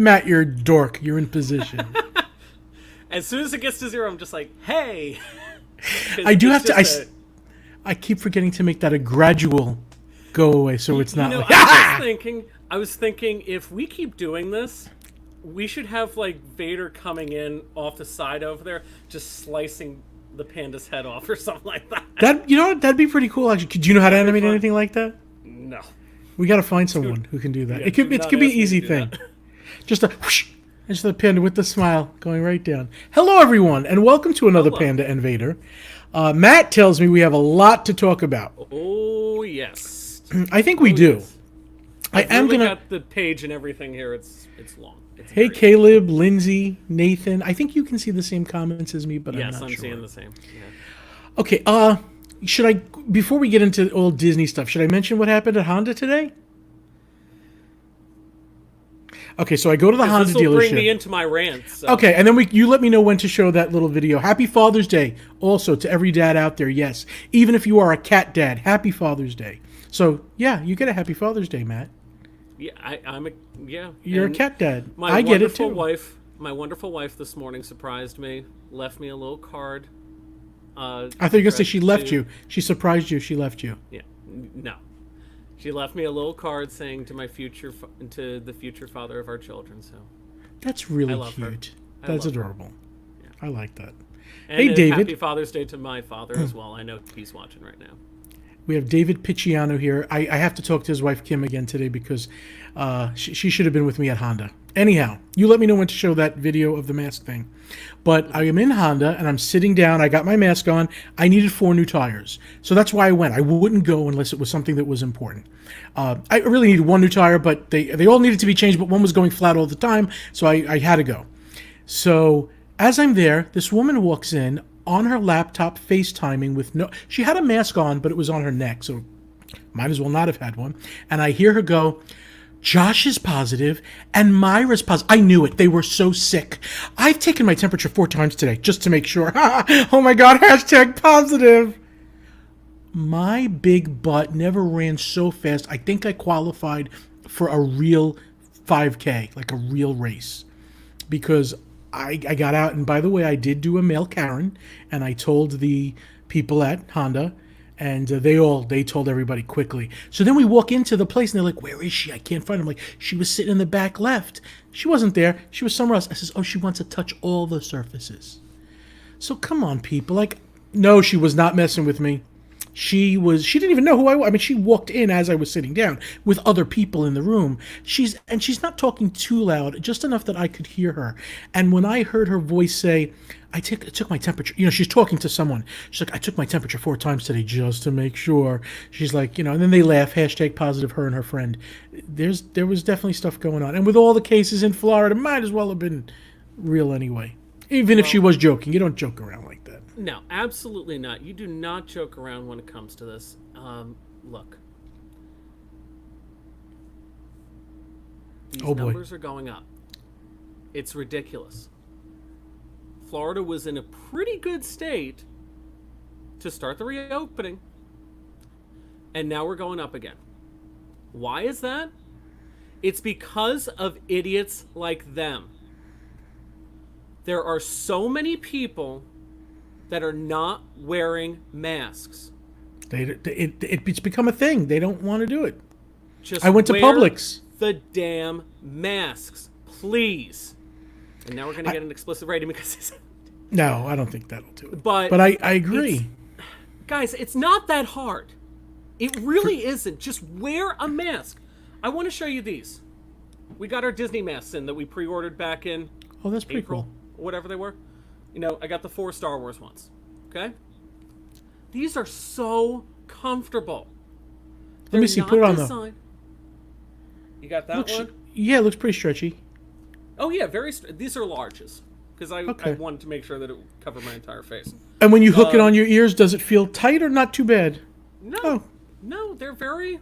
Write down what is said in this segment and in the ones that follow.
Matt, you're a dork. You're in position. As soon as it gets to 0, I'm just like, hey. I do have to. I keep forgetting to make that a gradual go away, so it's not. Like, I was thinking, if we keep doing this, we should have like Vader coming in off the side over there, just slicing the panda's head off or something like that. That'd be pretty cool. Actually, do you know how to animate anything like that? No. We got to find someone who can do that. It could be an easy thing. Just a whoosh, and just the panda with the smile going right down. Hello, everyone, and welcome to another Panda and Vader. Matt tells me we have a lot to talk about. Oh yes. I think we do. Yes. I am gonna got the page and everything here. It's long. Hey, Caleb, Lindsay, Nathan. I think you can see the same comments as me, but I'm not sure. Yes, I'm seeing the same. Yeah. Okay. Should I, before we get into all Disney stuff, should I mention what happened at Honda today? Okay, so I go to the Honda dealership. This will bring me into my rant. So. Okay, and then you let me know when to show that little video. Happy Father's Day, also to every dad out there. Yes, even if you are a cat dad, Happy Father's Day. So yeah, you get a Happy Father's Day, Matt. Yeah, You're a cat dad. I get it too. My wonderful wife this morning surprised me. Left me a little card. I thought you were gonna say she left you. She surprised you. She left you. Yeah, no. She left me a little card saying to the future father of our children. So that's really cute. That's adorable. Yeah. I like that. And hey, David. Happy Father's Day to my father as well. I know he's watching right now. We have David Picciano here. I have to talk to his wife Kim again today because she should have been with me at Honda. Anyhow, you let me know when to show that video of the mask thing. But I am in Honda and I'm sitting down. I got my mask on. I needed 4 new tires. So that's why I went. I wouldn't go unless it was something that was important. I really needed 1 new tire, but they all needed to be changed, but one was going flat all the time. So I had to go. So as I'm there, this woman walks in on her laptop FaceTiming with she had a mask on, but it was on her neck. So might as well not have had one. And I hear her go, Josh is positive and Myra's positive. I knew it. They were so sick. I've taken my temperature 4 times today just to make sure. Oh my God, #positive. My big butt never ran so fast. I think I qualified for a real 5K, like a real race, because I got out. And by the way, I did do a mail Karen, and I told the people at Honda, and they told everybody quickly. So then we walk into the place, and they're like, where is she? I can't find her. I'm like, she was sitting in the back left. She wasn't there. She was somewhere else. I says, oh, she wants to touch all the surfaces. So come on, people. Like, no, she was not messing with me. She didn't even know who I was. I mean, she walked in as I was sitting down with other people in the room. She's not talking too loud, just enough that I could hear her. And when I heard her voice say, I took my temperature, she's talking to someone. She's like, I took my temperature 4 times today just to make sure. She's like, and then they laugh, #positive, her and her friend. There was definitely stuff going on. And with all the cases in Florida, might as well have been real anyway. Even if she was joking. You don't joke around like that. No, absolutely not. You do not joke around when it comes to this. Look. These numbers are going up. It's ridiculous. Florida was in a pretty good state to start the reopening. And now we're going up again. Why is that? It's because of idiots like them. There are so many people that are not wearing masks. It's become a thing. They don't want to do it. Just I went to Publix. The damn masks, please. And now we're going to get an explicit rating because no, I don't think that'll do it. But I agree. Guys, it's not that hard. It really isn't. Just wear a mask. I want to show you these. We got our Disney masks in that we pre-ordered back in that's pretty April, cool. Whatever they were. I got the 4 Star Wars ones. Okay? These are so comfortable. Let me see. Put it on though. You got that one? Yeah, it looks pretty stretchy. Oh yeah, these are larges because I wanted to make sure that it would cover my entire face. And when you hook it on your ears, does it feel tight or not too bad? No, they're very,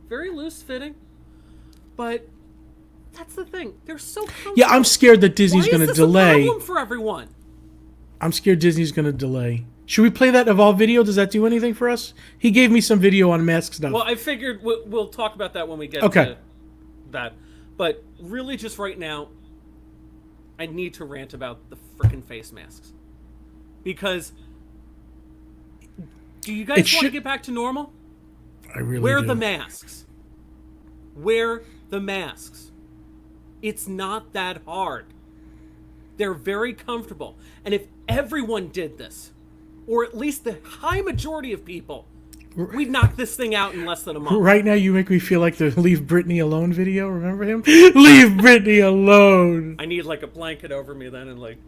very loose fitting. But that's the thing; they're so comfortable. Yeah, I'm scared that Disney's going to delay. Why is this a problem for everyone? I'm scared Disney's going to delay. Should we play that Evolve video? Does that do anything for us? He gave me some video on mask stuff. Well, I figured we'll talk about that when we get to that. But really, just right now, I need to rant about the freaking face masks. Because do you guys want to get back to normal? I really Wear do. the masks. Wear the masks. It's not that hard. They're very comfortable. And if everyone did this, or at least the high majority of people, we'd knock this thing out in less than a month. Right now, you make me feel like the "Leave Britney Alone" video. Remember him? Leave Britney alone. I need like a blanket over me then, and like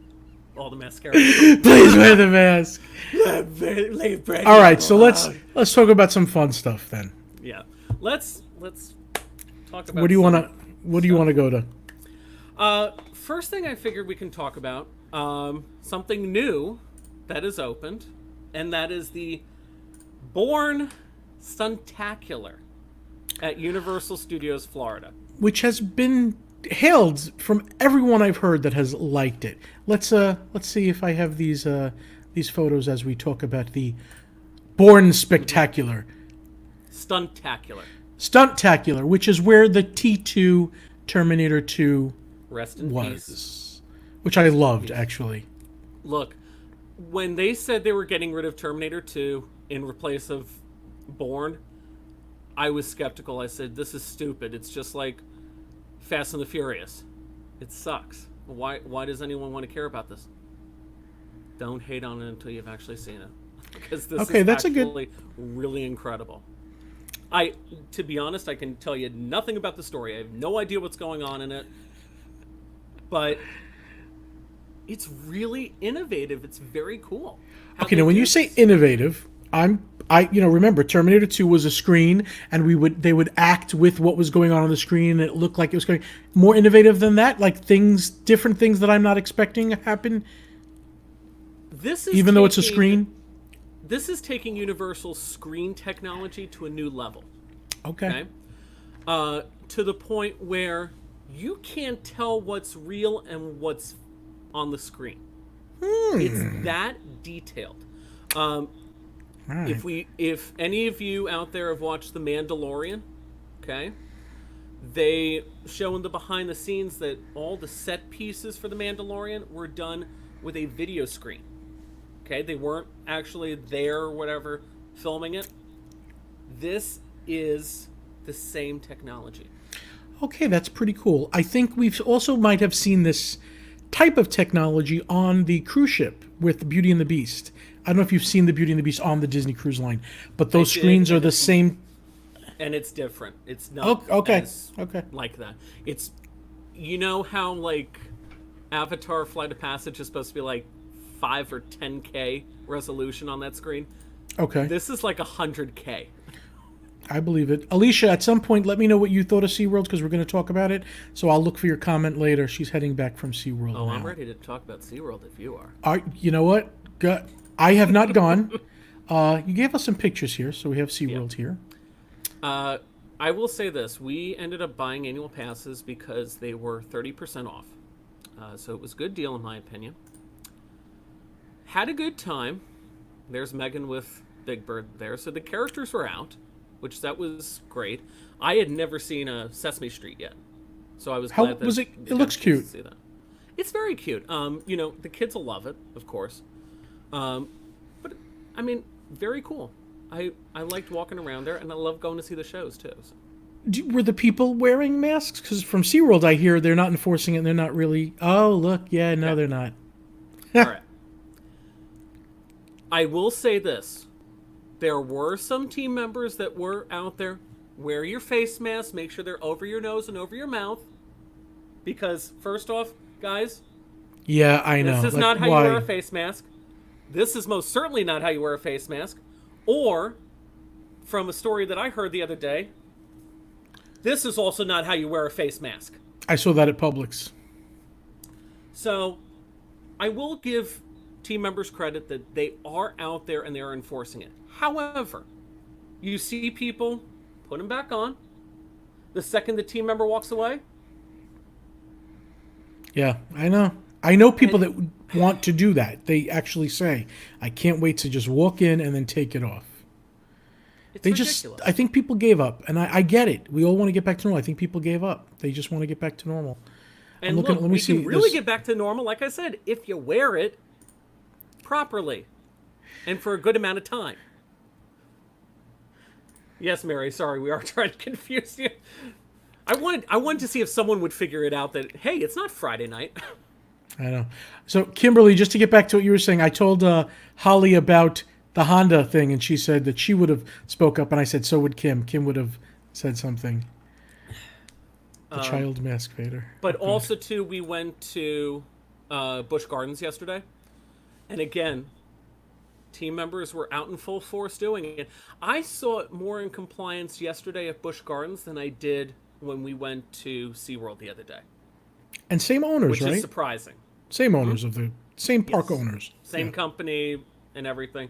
all the mascara. Please wear the mask. Leave Britney All right, so alone. let's talk about some fun stuff then. Yeah, let's talk about. What do you want to go to? First thing I figured we can talk about something new that is opened, and that is the Bourne Stuntacular at Universal Studios Florida, Which has been hailed from everyone I've heard that has liked it. Let's see if I have these photos as we talk about the Bourne Spectacular. Stuntacular, which is where the T2 Terminator 2 Rest in was, peace. which I loved actually. Look, when they said they were getting rid of Terminator 2 in replace of Bourne, I was skeptical. I said, this is stupid. It's just like Fast and the Furious. It sucks. Why does anyone want to care about this? Don't hate on it until you've actually seen it. Because this is actually really incredible. To be honest, I can tell you nothing about the story. I have no idea what's going on in it. But it's really innovative. It's very cool. Okay, now when you say innovative, remember Terminator 2 was a screen, and they would act with what was going on the screen, and it looked like it was going more innovative than that, like different things that I'm not expecting happen. Even though it's a screen. This is taking Universal's screen technology to a new level. Okay. To the point where you can't tell what's real and what's on the screen. It's that detailed. Right. If any of you out there have watched The Mandalorian, okay, they show in the behind the scenes that all the set pieces for The Mandalorian were done with a video screen. Okay, they weren't actually there or whatever filming it. This is the same technology. Okay, that's pretty cool. I think we've also might have seen this type of technology on the cruise ship with the Beauty and the Beast. I don't know if you've seen the Beauty and the Beast on the Disney Cruise Line, but those screens are the same. And it's different. It's not okay. like that. It's, you know how like Avatar Flight of Passage is supposed to be like 5 or 10K resolution on that screen? Okay. This is like 100K. I believe it. Alicia, at some point, let me know what you thought of SeaWorld, because we're going to talk about it. So I'll look for your comment later. She's heading back from SeaWorld now. I'm ready to talk about SeaWorld if you are. You know what? I have not gone. You gave us some pictures here, so we have SeaWorld here. I will say this. We ended up buying annual passes because they were 30% off. So it was a good deal, in my opinion. Had a good time. There's Megan with Big Bird there. So the characters were out, which that was great. I had never seen a Sesame Street yet, so I was glad that was it? It looks cute. See that. It's very cute. The kids will love it, of course. But I mean, very cool. I liked walking around there, and I love going to see the shows too. So. Were the people wearing masks? Because from SeaWorld, I hear they're not enforcing it, and they're not really. Oh, look, yeah, no, they're not. All right. I will say this. There were some team members that were out there. Wear your face mask. Make sure they're over your nose and over your mouth. Because, first off, guys... Yeah, I know. This is not how you wear a face mask. This is most certainly not how you wear a face mask. Or, from a story that I heard the other day, this is also not how you wear a face mask. I saw that at Publix. So, I will give team members credit that they are out there and they are enforcing it. However, you see people put them back on. The second the team member walks away. Yeah, I know. I know people that want to do that. They actually say, I can't wait to just walk in and then take it off. It's ridiculous. I think people gave up, and I get it. We all want to get back to normal. I think people gave up. They just want to get back to normal. And looking. look, Let me we see. can really get back to normal, like I said, if you wear it properly and for a good amount of time. Yes, Mary, sorry, we are trying to confuse you. I wanted to see if someone would figure it out that, hey, it's not Friday night. I know. So, Kimberly, just to get back to what you were saying, I told Holly about the Honda thing, and she said that she would have spoke up, and I said, so would Kim. Kim would have said something. The child mask Vader. But also, too, we went to Busch Gardens yesterday. And again, team members were out in full force doing it. I saw it more in compliance yesterday at Busch Gardens than I did when we went to SeaWorld the other day. And same owners, which right? Which is surprising. Same owners of the same park owners. Same company and everything.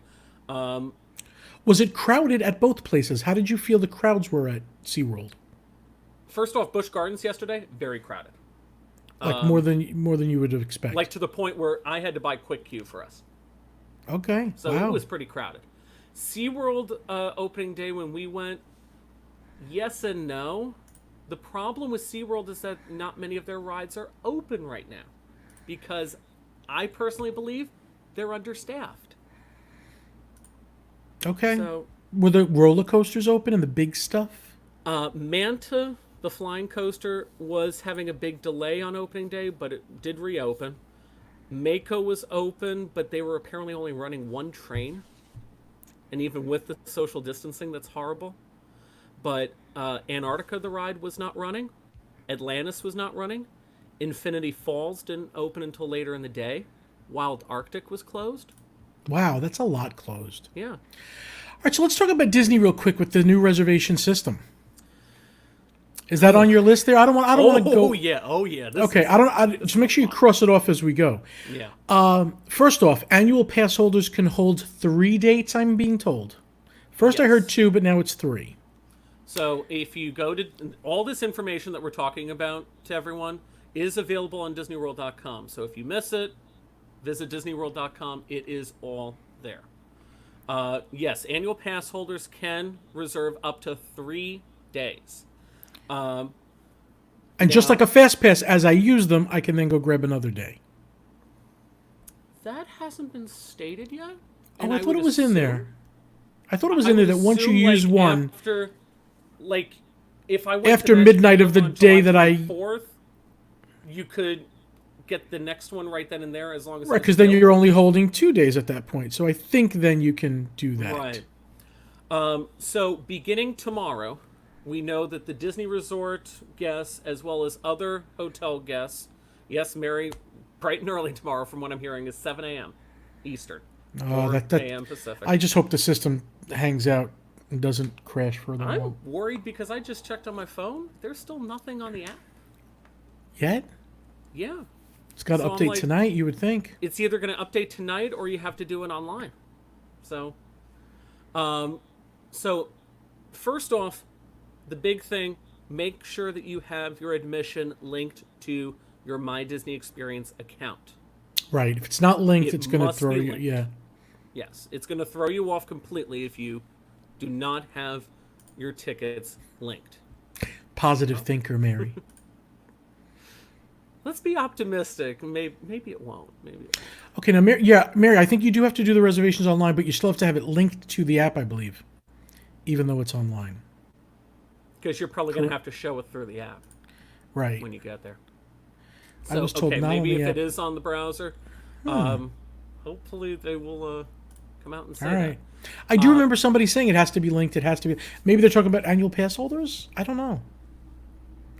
Was it crowded at both places? How did you feel the crowds were at SeaWorld? First off, Busch Gardens yesterday, very crowded. Like more than you would have expected. Like to the point where I had to buy quick queue for us. Okay. So it was pretty crowded. SeaWorld opening day when we went, yes and no. The problem with SeaWorld is that not many of their rides are open right now. Because I personally believe they're understaffed. Okay. So, were the roller coasters open and the big stuff? Manta, the flying coaster, was having a big delay on opening day, but it did reopen. Mako was open, but they were apparently only running one train. And even with the social distancing, that's horrible. But Antarctica, the ride, was not running. Atlantis was not running. Infinity Falls didn't open until later in the day. Wild Arctic was closed. Wow, that's a lot closed. Yeah. All right, so let's talk about Disney real quick with the new reservation system. Is that on your list there? I don't want to go. Oh yeah. Okay, just make sure you cross it off as we go. Yeah. First off, annual pass holders can hold 3 dates, I'm being told. First I heard 2, but now it's 3. So if you go to all this information that we're talking about to everyone is available on DisneyWorld.com. So if you miss it, visit DisneyWorld.com. It is all there. Yes, annual pass holders can reserve up to 3 days. And just like a fast pass, as I use them, I can then go grab another day. That hasn't been stated yet. Oh, I thought it was in there. I thought it was in there that once you use one, after, like, if I went after to midnight of the on day July that I 4th, you could get the next one right then and there as long as right, because then you're only holding 2 days at that point. So I think then you can do that. Right. So beginning tomorrow, we know that the Disney Resort guests, as well as other hotel guests, yes, Mary, bright and early tomorrow, from what I'm hearing, is 7 a.m. Eastern, 4 a.m. Pacific. I just hope the system hangs out and doesn't crash further. I'm worried because I just checked on my phone. There's still nothing on the app. Yet? Yeah. It's got to update tonight, you would think. It's either going to update tonight or you have to do it online. So, first off, the big thing, make sure that you have your admission linked to your My Disney Experience account. Right. If it's not linked, it's going to throw you. Yeah. Yes. It's going to throw you off completely if you do not have your tickets linked. Positive thinker, Mary. Let's be optimistic. Maybe it won't. Maybe it won't. Okay. Now, Mary, I think you do have to do the reservations online, but you still have to have it linked to the app, I believe, even though it's online. Because you're probably going to have to show it through the app. Right. When you get there. I So, was told okay, not maybe on the if app. it is on the browser, hopefully they will come out and say All right. that. I do remember somebody saying it has to be linked. It has to be. Maybe they're talking about annual pass holders? I don't know.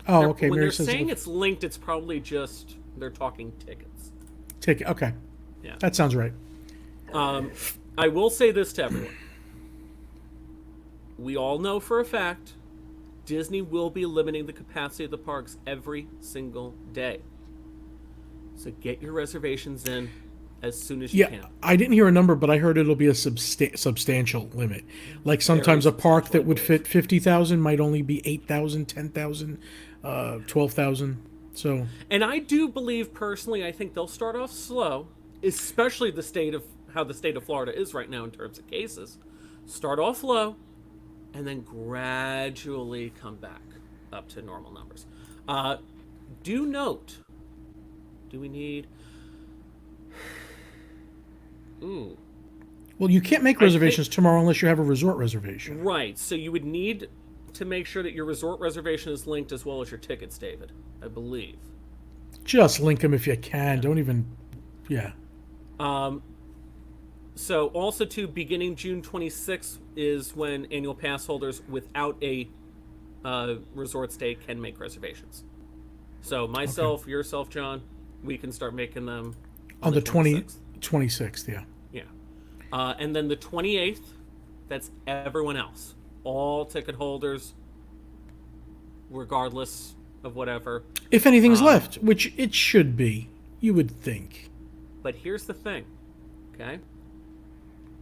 Oh, okay. When Mary they're says saying it's linked, it's probably just they're talking tickets. ticket. Okay. Yeah. That sounds right. I will say this to everyone. We all know for a fact Disney will be limiting the capacity of the parks every single day. So get your reservations in as soon as you can. I didn't hear a number, but I heard it'll be a substantial limit. Like sometimes a park that would fit 50,000 might only be 8,000, 10,000, 12,000. So. And I do believe personally, I think they'll start off slow, especially how the state of Florida is right now in terms of cases. Start off low, and then gradually come back up to normal numbers. Do note Do we need? Ooh. Well, you can't make reservations tomorrow unless you have a resort reservation. Right. So you would need to make sure that your resort reservation is linked as well as your tickets, David. I believe. Just link them if you can. Don't even. Yeah. So also too, beginning June 26th is when annual pass holders without a resort stay can make reservations. So myself, yourself, John, we can start making them On the 26th. 26th, yeah. Yeah. And then the 28th, that's everyone else. All ticket holders, regardless of whatever. If anything's left, which it should be, you would think. But here's the thing, okay?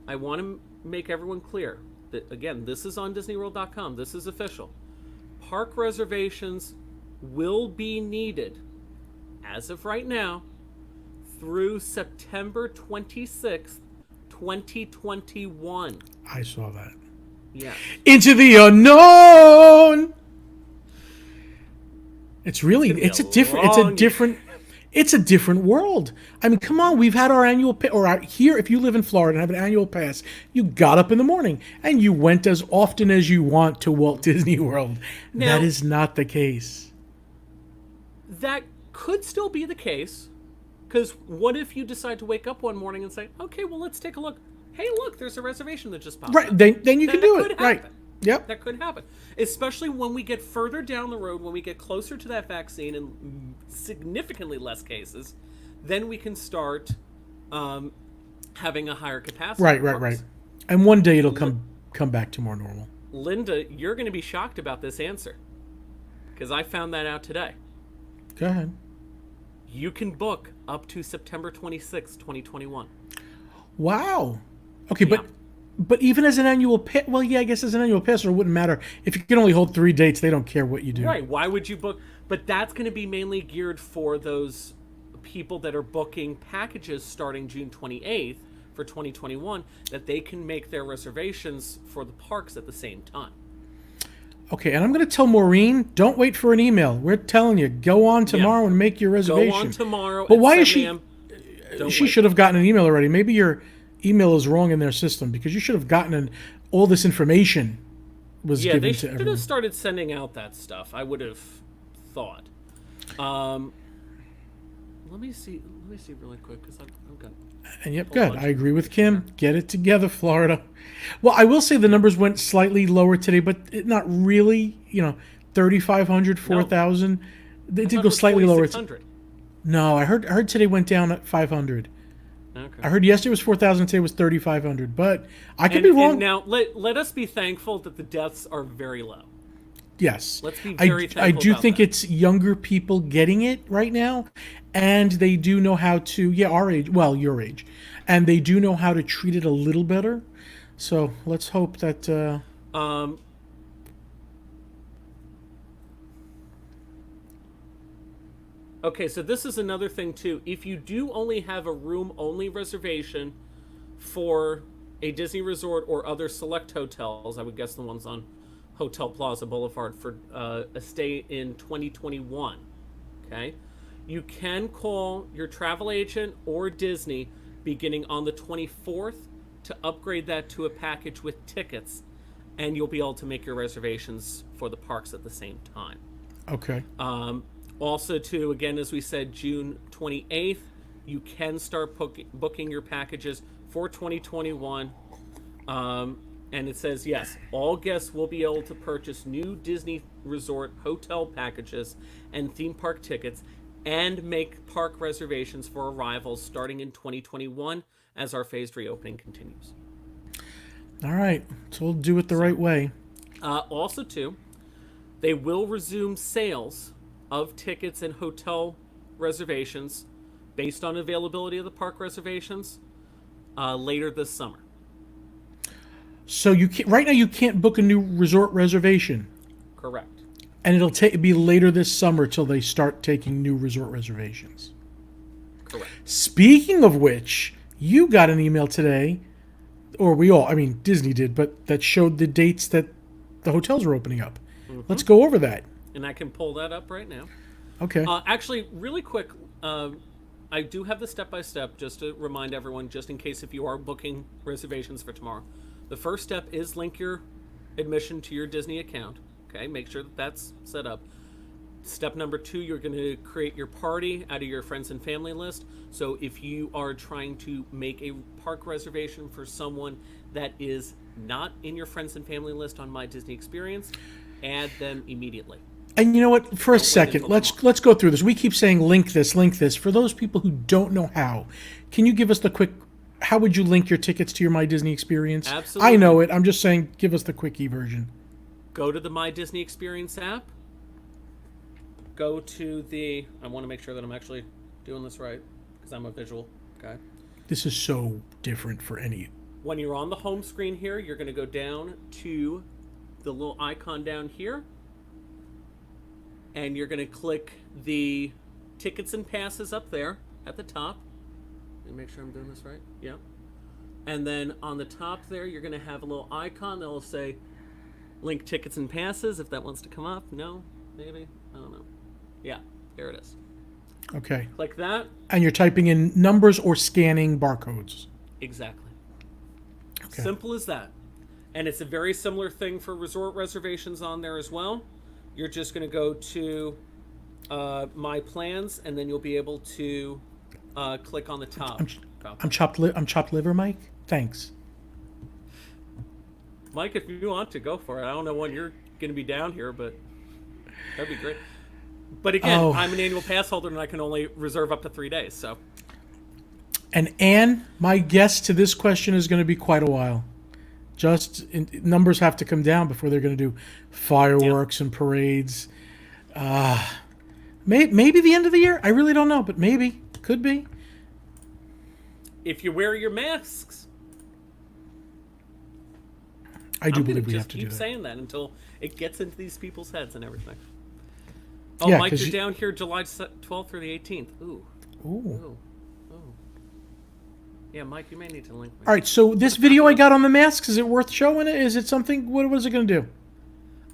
I want to make everyone clear that, again, this is on DisneyWorld.com. This is official. Park reservations will be needed, as of right now, through September 26th, 2021. I saw that. Yeah. Into the unknown. It's really it's a different world. I mean, come on, we've had our annual here if you live in Florida and have an annual pass, you got up in the morning and you went as often as you want to Walt Disney World. Now, that is not the case. That could still be the case, because what if you decide to wake up one morning and say, okay, well, let's take a look. Hey, look, there's a reservation that just popped up. Then you can do it. Right. Yep. That could happen. Especially when we get further down the road, when we get closer to that vaccine and significantly less cases, then we can start having a higher capacity. Right. And one day it'll come back to more normal. Linda, you're going to be shocked about this answer, because I found that out today. Go ahead. You can book up to September 26, 2021. Wow. Okay, Yeah. But even as an annual pass, well, yeah, I guess as an annual passer, it wouldn't matter. If you can only hold 3 dates, they don't care what you do. Right. Why would you book? But that's going to be mainly geared for those people that are booking packages starting June 28th for 2021, that they can make their reservations for the parks at the same time. Okay, and I'm going to tell Maureen, don't wait for an email. We're telling you, go on tomorrow and make your reservation. Go on tomorrow. But at why 7 is she? a.m. She should have gotten an email already. Maybe your email is wrong in their system, because you should have gotten all this information was given to everyone. Yeah, they should have started sending out that stuff, I would have thought. Let me see really quick, because I've got. And yep, good. I agree with Kim. Get it together, Florida. Well, I will say the numbers went slightly lower today, but not really. 3,500, 4,000. They did go slightly lower. No, I heard today went down at 500. Okay. I heard yesterday was 4,000, today was 3,500, but I could be wrong. And now let us be thankful that the deaths are very low. Yes. Let's be very thankful I do about think that. it's younger people getting it right now, and they do know how to, our age, well, your age, and they do know how to treat it a little better. So let's hope that... Okay, so this is another thing, too. If you do only have a room-only reservation for a Disney resort or other select hotels, I would guess the ones on Hotel Plaza Boulevard, for a stay in 2021, okay? You can call your travel agent or Disney beginning on the 24th to upgrade that to a package with tickets, and you'll be able to make your reservations for the parks at the same time. Okay. Also, too, again, as we said, June 28th, you can start booking your packages for 2021. And it says, yes, all guests will be able to purchase new Disney Resort hotel packages and theme park tickets and make park reservations for arrivals starting in 2021 as our phased reopening continues. All right. So we'll do it the right way. Also, too, they will resume sales of tickets and hotel reservations based on availability of the park reservations later this summer. So right now you can't book a new resort reservation. Correct. And it'll be later this summer till they start taking new resort reservations. Correct. Speaking of which, you got an email today, or Disney did, but that showed the dates that the hotels were opening up. Mm-hmm. Let's go over that. And I can pull that up right now. Okay. Actually, really quick, I do have the step-by-step just to remind everyone, just in case if you are booking reservations for tomorrow. The first step is link your admission to your Disney account. Okay, make sure that that's set up. Step number 2, you're going to create your party out of your friends and family list. So if you are trying to make a park reservation for someone that is not in your friends and family list on My Disney Experience, add them immediately. And you know what? For a second, let's go through this. We keep saying link this, link this. For those people who don't know how, can you give us the quick? How would you link your tickets to your My Disney Experience? Absolutely. I know it. I'm just saying, give us the quickie version. Go to the My Disney Experience app. Go to the. I want to make sure that I'm actually doing this right because I'm a visual guy. This is so different for any. When you're on the home screen here, you're going to go down to the little icon down here. And you're going to click the tickets and passes up there at the top. Let me make sure I'm doing this right. Yep. And then on the top there, you're going to have a little icon that will say link tickets and passes, if that wants to come up. No? Maybe? I don't know. Yeah, there it is. Okay. Click that. And you're typing in numbers or scanning barcodes. Exactly. Okay. Simple as that. And it's a very similar thing for resort reservations on there as well. You're just going to go to My Plans, and then you'll be able to click on the top. I'm chopped liver, Mike. Thanks. Mike, if you want to, go for it. I don't know when you're going to be down here, but that'd be great. But again, I'm an annual pass holder, and I can only reserve up to 3 days. So. And Anne, my guess to this question is going to be quite a while. Numbers have to come down before they're going to do fireworks and parades. Maybe the end of the year. I really don't know, but maybe. Could be. If you wear your masks. I do believe we have to do that. Keep saying that until it gets into these people's heads and everything. Oh, yeah, Mike, you're down here July 12th through the 18th. Ooh. Ooh. Yeah, Mike, you may need to link me. All right, so this video I got on the masks, is it worth showing it? Is it something? What is it going to do?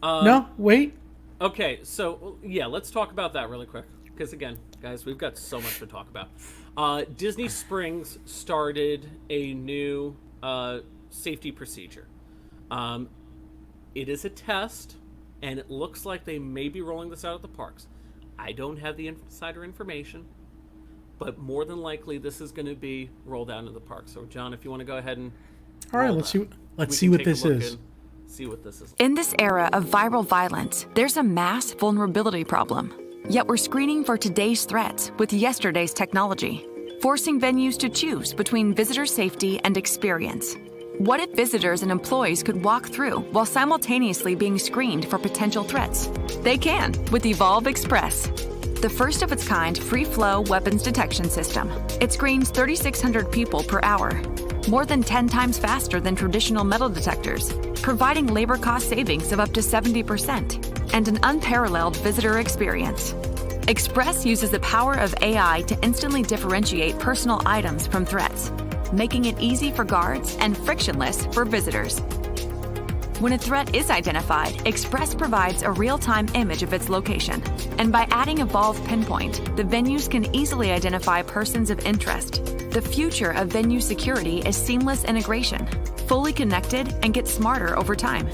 No? Wait? Okay, so, yeah, let's talk about that really quick. Because, again, guys, we've got so much to talk about. Disney Springs started a new safety procedure. It is a test, and it looks like they may be rolling this out at the parks. I don't have the insider information. But more than likely, this is going to be rolled out into the park. So, John, if you want to go ahead and all right, let's see what this is. See what this is. In this era of viral violence, there's a mass vulnerability problem. Yet we're screening for today's threats with yesterday's technology, forcing venues to choose between visitor safety and experience. What if visitors and employees could walk through while simultaneously being screened for potential threats? They can with Evolve Express, the first of its kind free-flow weapons detection system. It screens 3,600 people per hour, more than 10 times faster than traditional metal detectors, providing labor cost savings of up to 70% and an unparalleled visitor experience. Express uses the power of AI to instantly differentiate personal items from threats, making it easy for guards and frictionless for visitors. When a threat is identified, Express provides a real-time image of its location. And by adding Evolve Pinpoint, the venues can easily identify persons of interest. The future of venue security is seamless integration, fully connected, and get smarter over time.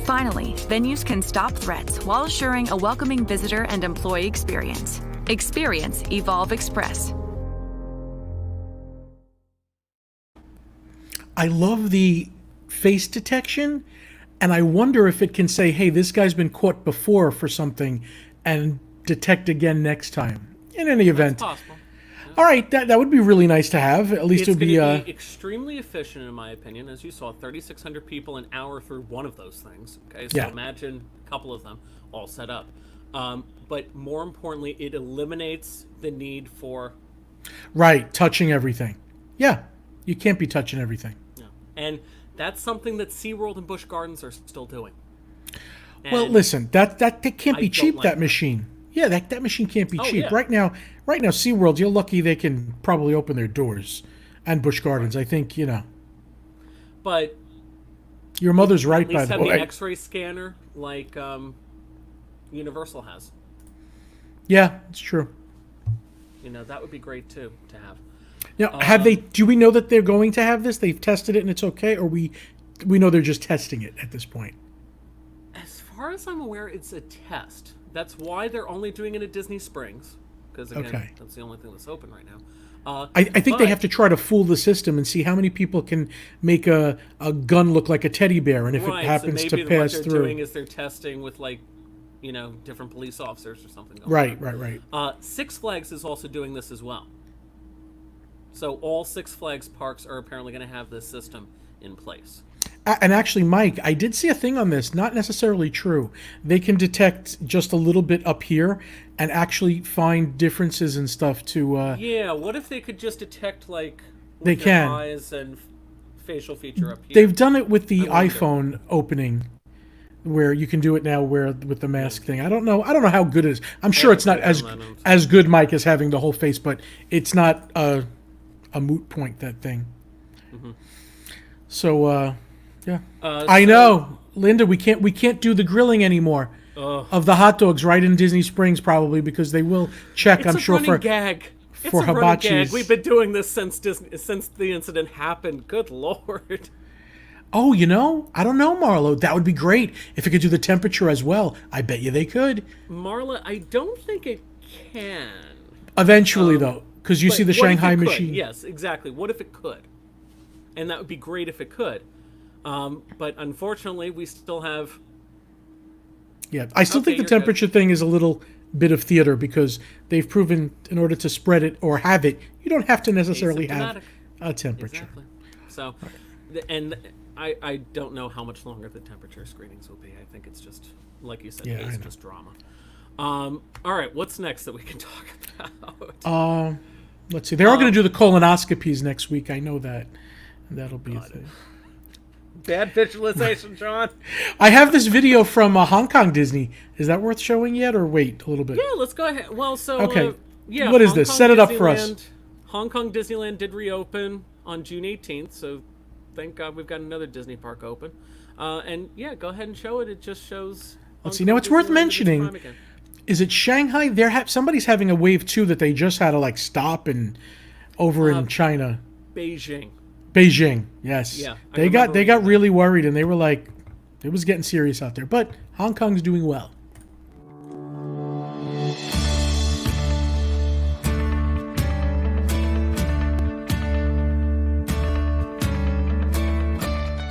Finally, venues can stop threats while assuring a welcoming visitor and employee experience. Experience Evolve Express. I love the face detection, and I wonder if it can say, hey, this guy's been caught before for something, and detect again next time. In any event. That's possible. Yeah. All right, that would be really nice to have. At least it would be... It's be extremely efficient, in my opinion. As you saw, 3,600 people an hour through one of those things. Okay, so imagine a couple of them all set up. But more importantly, it eliminates the need for... Right, touching everything. Yeah, you can't be touching everything. No. And that's something that SeaWorld and Busch Gardens are still doing. And well, listen, that can't be cheap, like that machine. Yeah, that machine can't be cheap. Yeah. Right now, SeaWorld, you're lucky they can probably open their doors. And Busch Gardens, I think, But... Your mother's right, by the way. At least have the X-ray scanner like Universal has. Yeah, it's true. That would be great too to have. Now, do we know that they're going to have this? They've tested it and it's okay, or we know they're just testing it at this point? As far as I'm aware, it's a test. That's why they're only doing it at Disney Springs, because again, that's the only thing that's open right now. I think they have to try to fool the system and see how many people can make a gun look like a teddy bear, and if it happens to pass what they're through. doing is they're testing with different police officers or something. Right. Six Flags is also doing this as well. So all Six Flags parks are apparently going to have this system in place. And actually, Mike, I did see a thing on this, not necessarily true. They can detect just a little bit up here and actually find differences and stuff to... Yeah, what if they could just detect, they can. Eyes and facial feature up here? They've done it with the iPhone opening, where you can do it now with the mask thing. I don't know how good it is. I'm sure it's not as good, Mike, as having the whole face, but it's not a moot point, that thing. Mm-hmm. So, yeah. I know, Linda, we can't do the grilling anymore of the hot dogs right in Disney Springs, probably, because they will check, I'm sure, for gag. For it's a running gag. hibachis. We've been doing this since the incident happened. Good Lord. Oh, I don't know, Marlo. That would be great if it could do the temperature as well. I bet you they could. Marla, I don't think it can. Eventually, though, because you see the Shanghai machine. Yes, exactly. What if it could? And that would be great if it could. But unfortunately, we still have... Yeah, I still think the temperature thing is a little bit of theater, because they've proven in order to spread it or have it, you don't have to necessarily have a temperature. Exactly. So, and I don't know how much longer the temperature screenings will be. I think it's just, like you said, it's just drama. All right, what's next that we can talk about? Let's see. They're all going to do the colonoscopies next week. I know that. And that'll be a thing. Bad visualization, John. I have this video from Hong Kong Disney. Is that worth showing yet, or wait a little bit? Yeah, let's go ahead. Well, so... Okay. What is this? Set it up for us. Hong Kong Disneyland did reopen on June 18th, so thank God we've got another Disney park open. And yeah, go ahead and show it. It just shows... Let's see. Now, it's worth mentioning... Is it Shanghai? Somebody's having a wave 2 that they just had to stop and over in China. Beijing, yes. Yeah, they got really worried, and they were like, it was getting serious out there. But Hong Kong's doing well.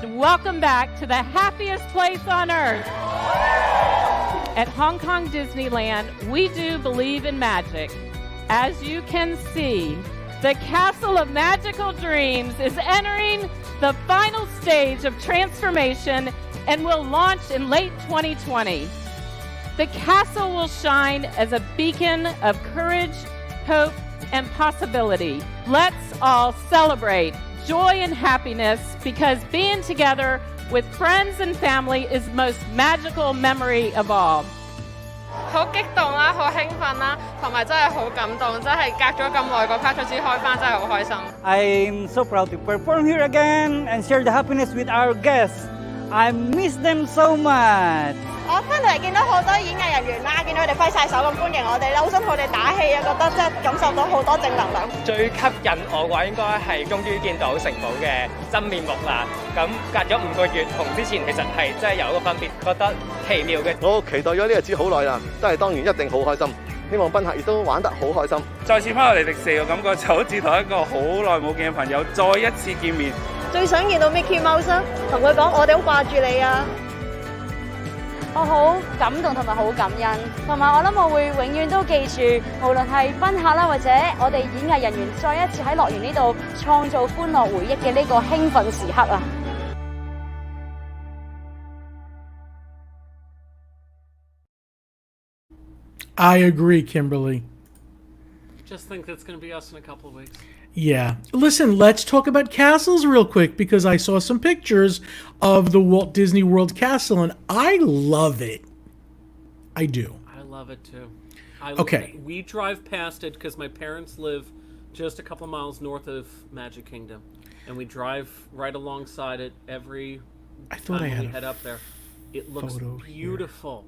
Welcome back to the happiest place on earth. At Hong Kong Disneyland, we do believe in magic. As you can see, the Castle of Magical Dreams is entering the final stage of transformation and will launch in late 2020. The castle will shine as a beacon of courage, hope, and possibility. Let's all celebrate joy and happiness, because being together with friends and family is the most magical memory of all. 好激動啦，好興奮啦，同埋真係好感動，真係隔咗咁耐個 park 先開返，真係好開心。I'm so proud to perform here again and share the happiness with our guests. I miss them so much. 我翻嚟見到好多演藝人員啦，見到佢哋揮晒手咁歡迎我哋啦，好想同佢哋打氣啊，覺得真係感受到好多正能量。最吸引我嘅話應該係終於見到城堡嘅真面目啦。咁隔咗5個月，同之前其實係真係有一個分別，覺得奇妙嘅。我期待咗呢個日子好耐啦，都係當然一定好開心。希望賓客亦都玩得好開心。再次翻嚟迪士尼嘅感覺就好似同一個好耐冇見嘅朋友再一次見面。最想見到 Mickey Mouse 啦，同佢講我哋好掛住你啊！我好感動同埋好感恩，同埋我諗我會永遠都記住，無論係賓客啦，或者我哋演藝人員再一次喺樂園呢度創造歡樂回憶嘅呢個興奮時刻啊！ I agree, Kimberly. Just think that's going to be us in a couple of weeks. Yeah. Listen, let's talk about castles real quick, because I saw some pictures of the Walt Disney World castle, and I love it. I do. I love it, too. Okay. We drive past it because my parents live just a couple of miles north of Magic Kingdom, and we drive right alongside it every time we head up there. It looks beautiful.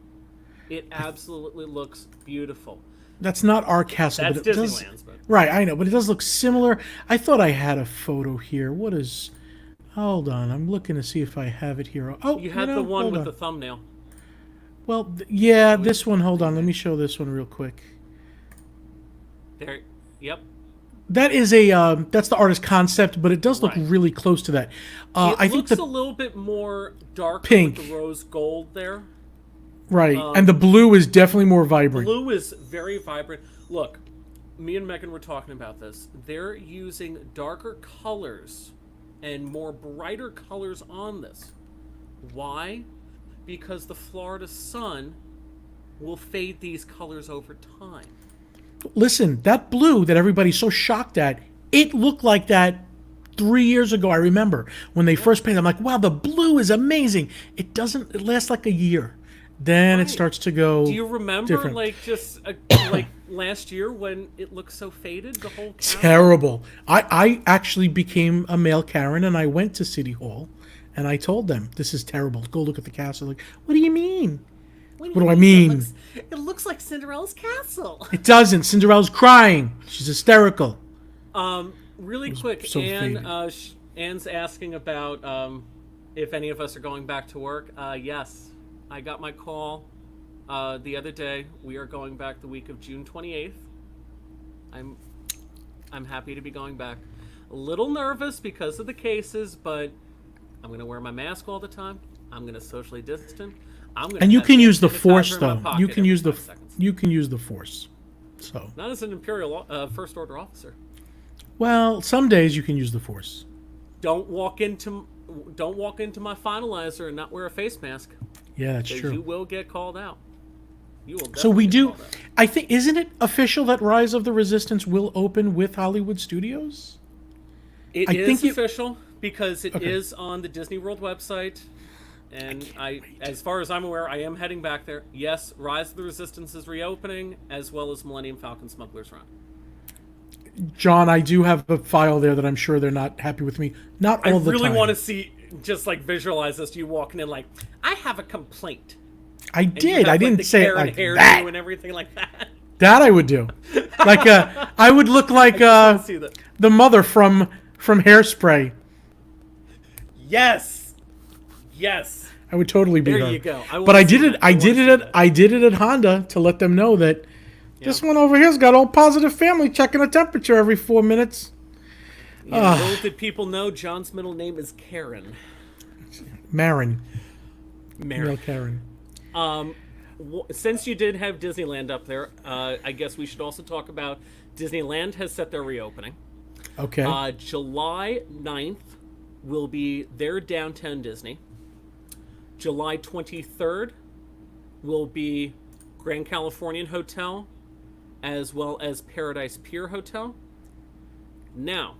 It absolutely looks beautiful. That's not our castle. That's but it does, Disneyland's. But right, I know, but it does look similar. I thought I had a photo here. What is... Hold on, I'm looking to see if I have it here. Oh, you had the one hold with on. the thumbnail. Well, yeah, this one. Hold on, let me show this one real quick. There. Yep. That is a that's the artist concept, but it does look really close to that. I think looks a little bit more dark pink with the rose gold there. Right, and the blue is definitely more vibrant. Blue is very vibrant. Look, me and Megan were talking about this. They're using darker colors and more brighter colors on this. Why? Because the Florida sun will fade these colors over time. Listen, that blue that everybody's so shocked at, it looked like that 3 years ago. I remember when they first painted. I'm like, wow, the blue is amazing. It doesn't. It lasts like a year, then it starts to go. Do you remember, different. like just like last year when it looked so faded? The whole castle? Terrible. I actually became a male Karen, and I went to City Hall, and I told them this is terrible. Go look at the castle. Like, what do you mean? What do I mean? It looks like Cinderella's castle. It doesn't. Cinderella's crying. She's hysterical. Really quick, so Anne's asking about if any of us are going back to work. Yes, I got my call the other day. We are going back the week of June 28th. I'm happy to be going back. A little nervous because of the cases, but I'm going to wear my mask all the time. I'm going to socially distance. And you can use the force, though. You can use the force. So not as an Imperial First Order officer. Well, some days you can use the force. Don't walk into my finalizer and not wear a face mask. Yeah, that's true. You will get called out. You will. So we do. I think, isn't it official that Rise of the Resistance will open with Hollywood Studios? It is official because it is on the Disney World website. And as far as I'm aware, I am heading back there. Yes, Rise of the Resistance is reopening, as well as Millennium Falcon Smuggler's Run. John, I do have a file there that I'm sure they're not happy with me. Not all the time. I really want to see, just like visualize this, you walking in like, I have a complaint. I did. I didn't say it like that. And everything like that. That I would do. Like I would look like the mother from Hairspray. Yes. Yes. I would totally be her. There you go. But I did it. I did it at Honda to let them know that this one over here's got all positive family checking a temperature every 4 minutes. Yeah, little did people know John's middle name is Karen. Marin. Karen. Since you did have Disneyland up there, I guess we should also talk about Disneyland has set their reopening. Okay. July 9th will be their Downtown Disney. July 23rd will be Grand Californian Hotel, as well as Paradise Pier Hotel. Now,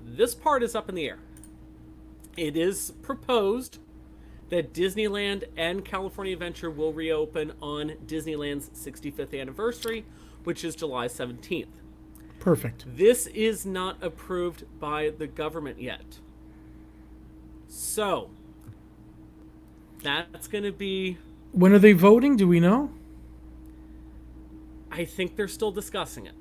this part is up in the air. It is proposed that Disneyland and California Adventure will reopen on Disneyland's 65th anniversary, which is July 17th. Perfect. This is not approved by the government yet. So, that's going to be... When are they voting? Do we know? I think they're still discussing it.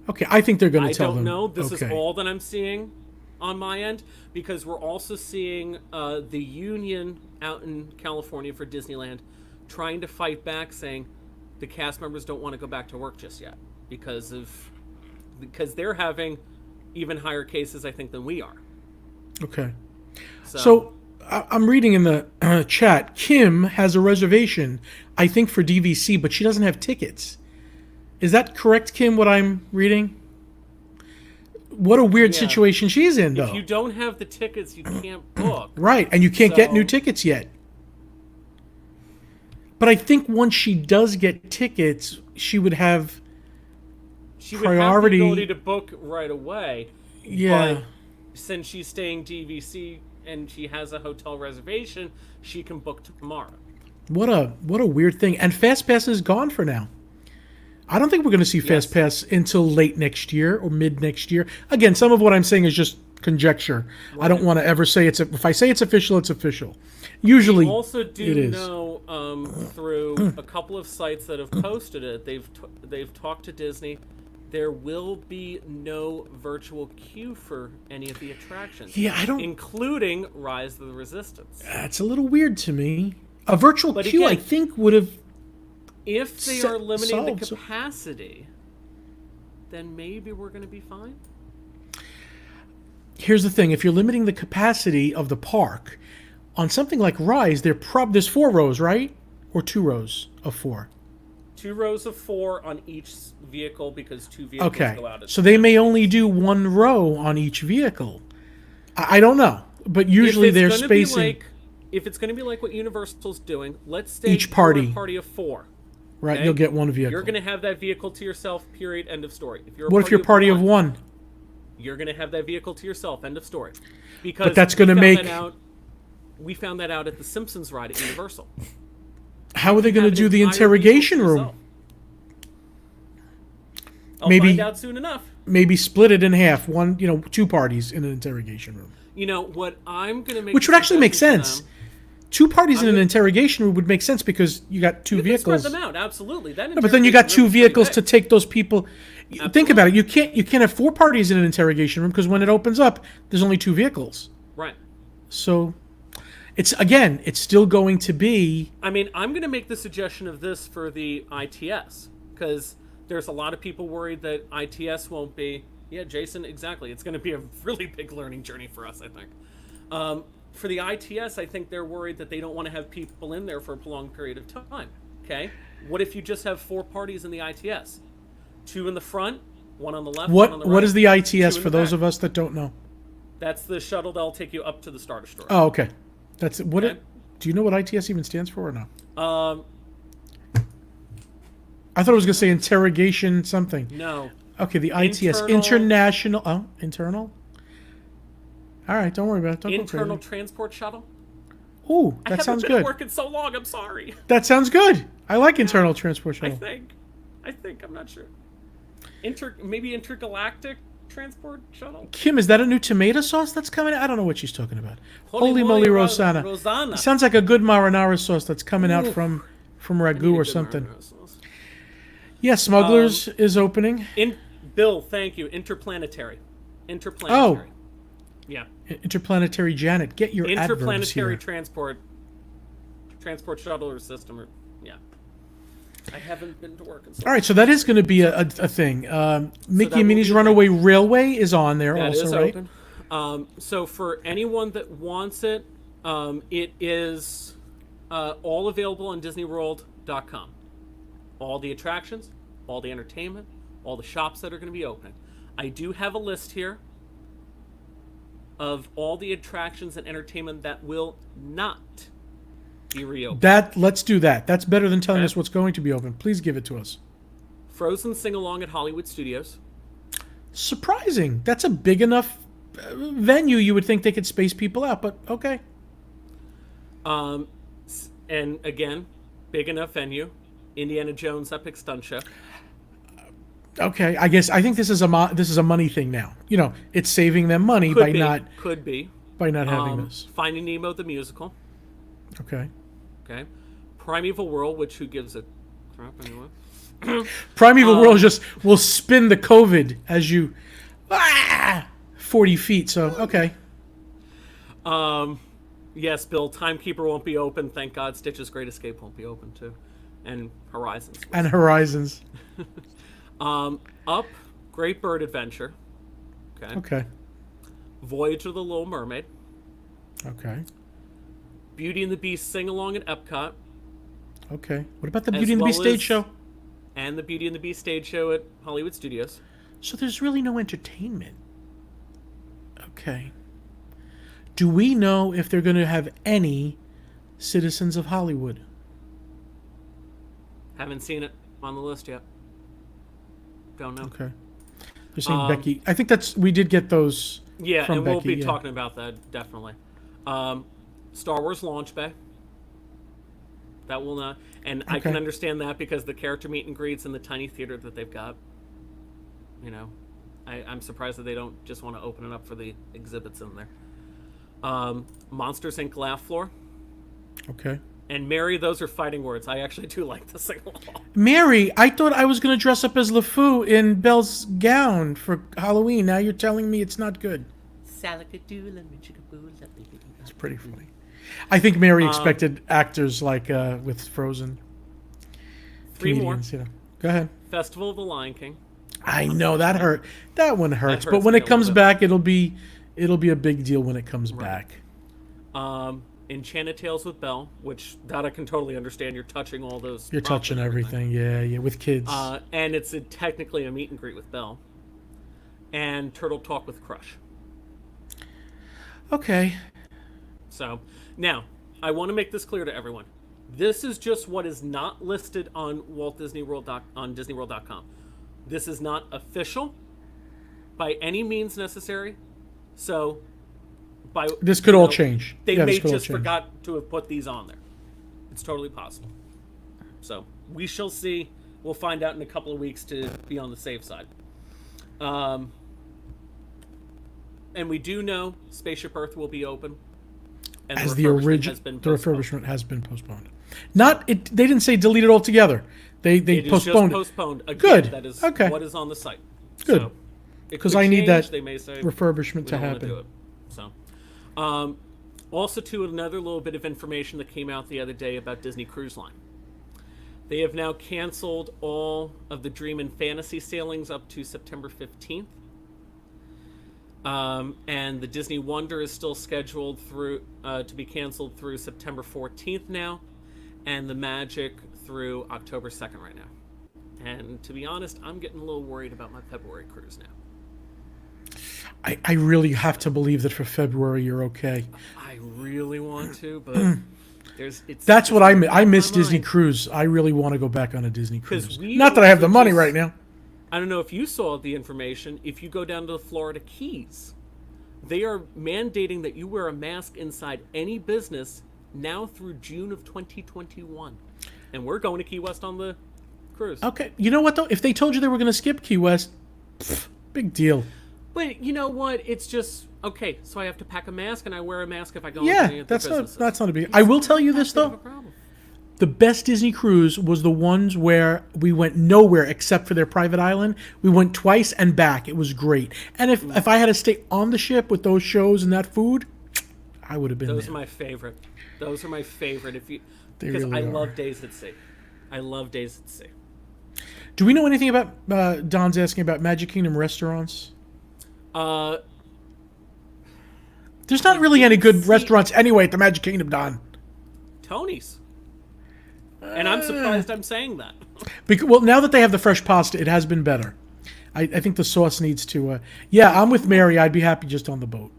Okay, I think they're going to tell them. I don't know. This is all that I'm seeing on my end, because we're also seeing the union out in California for Disneyland trying to fight back, saying the cast members don't want to go back to work just yet because they're having even higher cases, I think, than we are. Okay. So I'm reading in the chat, Kim has a reservation, I think, for DVC, but she doesn't have tickets. Is that correct, Kim, what I'm reading? What a weird situation she's in, though. If you don't have the tickets, you can't book. Right, and you can't get new tickets yet. But I think once she does get tickets, she would have priority. Would have the ability to book right away. Yeah. But since she's staying DVC and she has a hotel reservation, she can book tomorrow. What a weird thing. And FastPass is gone for now. I don't think we're going to see FastPass until late next year or mid next year. Again, some of what I'm saying is just conjecture. Right. I don't want to ever say if I say it's official, it's official. Usually, We also it do is. know through a couple of sites that have posted it. They've talked to Disney. There will be no virtual queue for any of the attractions. Yeah, I don't- including Rise of the Resistance. That's a little weird to me. A virtual But queue, I again, think, would have. If they are limiting the solved some- capacity, then maybe we're going to be fine. Here's the thing: if you're limiting the capacity of the park, on something like Rise, there's 4 rows, right, or 2 rows of 4. 2 rows of 4 on each vehicle because 2 vehicles Okay, go out. so they may only do 1 row on each vehicle. I don't know, but usually they're spacing. If it's going to be like what Universal's doing, let's say Each you're party. a party of 4. Right, okay? you'll get 1 vehicle. You're going to have that vehicle to yourself. Period. End of story. If you're What if you're party of 1? You're going to have that vehicle to yourself. End of story. Because But that's going to make. We found that out at the Simpsons ride at Universal. How are they going to Have an do the entire interrogation vehicle to room? yourself. I'll Maybe- find out soon enough. Maybe split it in half. 2 parties in an interrogation room. You know what I'm going to make, Which would actually make suggestion to sense. them- 2 parties in an interrogation room would make sense because you got 2 You can vehicles. spread them out, absolutely. That No, but then you got 2 interrogation room is pretty vehicles big. to take those people. Think about it. You can't have 4 parties in an interrogation room because when it opens up, there's only 2 vehicles. Right. So, it's still going to be. I mean, I'm going to make the suggestion of this for the ITS because there's a lot of people worried that ITS won't be. Yeah, Jason, exactly. It's going to be a really big learning journey for us, I think. For the ITS, I think they're worried that they don't want to have people in there for a prolonged period of time. Okay? What if you just have 4 parties in the ITS? 2 in the front, 1 on the left, 1 on the right. What is the 2 ITS in for the those back. of us that don't know? That's the shuttle that'll take you up to the Star Destroyer. Oh, okay. That's what. Okay. Do you know what ITS even stands for or no? I thought it was going to say interrogation something. No. Okay, the ITS international. Oh, internal. All right, don't worry about it. Don't Internal go crazy. transport shuttle. Ooh, I that haven't sounds been good. at work in so long. I'm sorry. That sounds good. I like internal transport I shuttle. think I'm not sure. Maybe intergalactic transport shuttle. Kim, is that a new tomato sauce that's coming out? I don't know what she's talking about. Holy moly, Rosanna. Rosanna. It sounds like a good marinara sauce that's coming out Oof. from I need ragu a or good something. marinara sauce. Yeah, Smugglers is opening. Bill, thank you. Interplanetary. Oh. Yeah. Interplanetary Janet, get your adverbs Interplanetary here. transport shuttle or system. Yeah. I haven't been to work in so All right, so that is going to be a thing. Mickey that and will Minnie's be Runaway Railway is on there That also, is right? open. So for anyone that wants it, it is all available on DisneyWorld.com. All the attractions, all the entertainment, all the shops that are going to be opening. I do have a list here of all the attractions and entertainment that will not be reopened. Let's do that. That's better than telling Okay. us what's going to be open. Please give it to us. Frozen Sing-Along at Hollywood Studios. Surprising. That's a big enough venue. You would think they could space people out, but okay. And again, big enough venue. Indiana Jones Epic Stunt Show. Okay, I think this is a money thing now. You know, it's saving them money by not having this. Finding Nemo the musical. Okay. Okay. Primeval World, which who gives a crap anyway? Primeval World just will spin the COVID as you 40 feet. So okay. Yes, Bill. Timekeeper won't be open. Thank God. Stitch's Great Escape won't be open too, and Horizons. And Horizons. Up, Great Bird Adventure. Okay. Okay. Voyage of the Little Mermaid. Okay. Beauty and the Beast Sing Along at Epcot. Okay. What about the as Beauty and the well Beast stage as- show? And the Beauty and the Beast stage show at Hollywood Studios. So there's really no entertainment. Okay. Do we know if they're going to have any Citizens of Hollywood? Haven't seen it on the list yet. Don't know. Okay. They're saying Becky. I think we did get those. Yeah, from and Becky, we'll be yeah. talking about that definitely. Star Wars Launch Bay. That will not, and I can Okay. understand that because the character meet and greets in the tiny theater that they've got. You know, I'm surprised that they don't just want to open it up for the exhibits in there. Monsters Inc. Laugh Floor. Okay. And Mary, those are fighting words. I actually do like the sing-along. Mary, I thought I was going to dress up as LeFou in Belle's gown for Halloween. Now you're telling me it's not good. It's pretty funny. I think Mary expected actors like with Frozen. Three Comedians, more. You know. Go ahead. Festival of the Lion King. I know that hurt. That one hurts. That But hurts when me it a comes little back, it'll be a big deal when it comes back. Enchanted Tales with Belle, which that I can totally understand. You're touching all those. You're props touching and everything. Yeah, with kids. And it's technically a meet and greet with Belle. And Turtle Talk with Crush. Okay. So now I want to make this clear to everyone. This is just what is not listed on Walt Disney World on DisneyWorld.com. This is not official by any means necessary. So this could all change. They may just forgot to have put these on there. It's totally possible. So we shall see. We'll find out in a couple of weeks to be on the safe side. And we do know Spaceship Earth will be open. And As the refurbishment has been postponed. They didn't say delete it altogether. They postponed it. Postponed. Again, Good. That is okay. what is on the site. Good. Because I need that they may say, refurbishment to happen. Do it. So, also, too, another little bit of information that came out the other day about Disney Cruise Line. They have now canceled all of the Dream and Fantasy sailings up to September 15th. And the Disney Wonder is still scheduled to be canceled through September 14th now, and the Magic through October 2nd right now. And to be honest, I'm getting a little worried about my February cruise now. I really have to believe that for February you're okay. I really want to, but that's what I miss Disney Cruise. I really want to go back on a Disney Cruise. Not that I have the money right now. I don't know if you saw the information. If you go down to the Florida Keys, they are mandating that you wear a mask inside any business now through June of 2021. And we're going to Key West on the cruise. Okay. You know what, though? If they told you they were going to skip Key West, big deal. But you know what? It's just, okay, so I have to pack a mask and I wear a mask if I go into any of the businesses. That's not a big deal. I will tell you this, though. The best Disney cruise was the ones where we went nowhere except for their private island. We went twice and back. It was great. And if I had to stay on the ship with those shows and that food, I would have been Those are my favorite. Those are my favorite. Because really I love Days at Sea. I love Days at Sea. Do we know anything about, Don's asking about Magic Kingdom restaurants? There's not really any good restaurants anyway at the Magic Kingdom, Don. Tony's. And I'm surprised I'm saying that. Well, now that they have the fresh pasta, it has been better. I think the sauce needs to... yeah, I'm with Mary. I'd be happy just on the boat.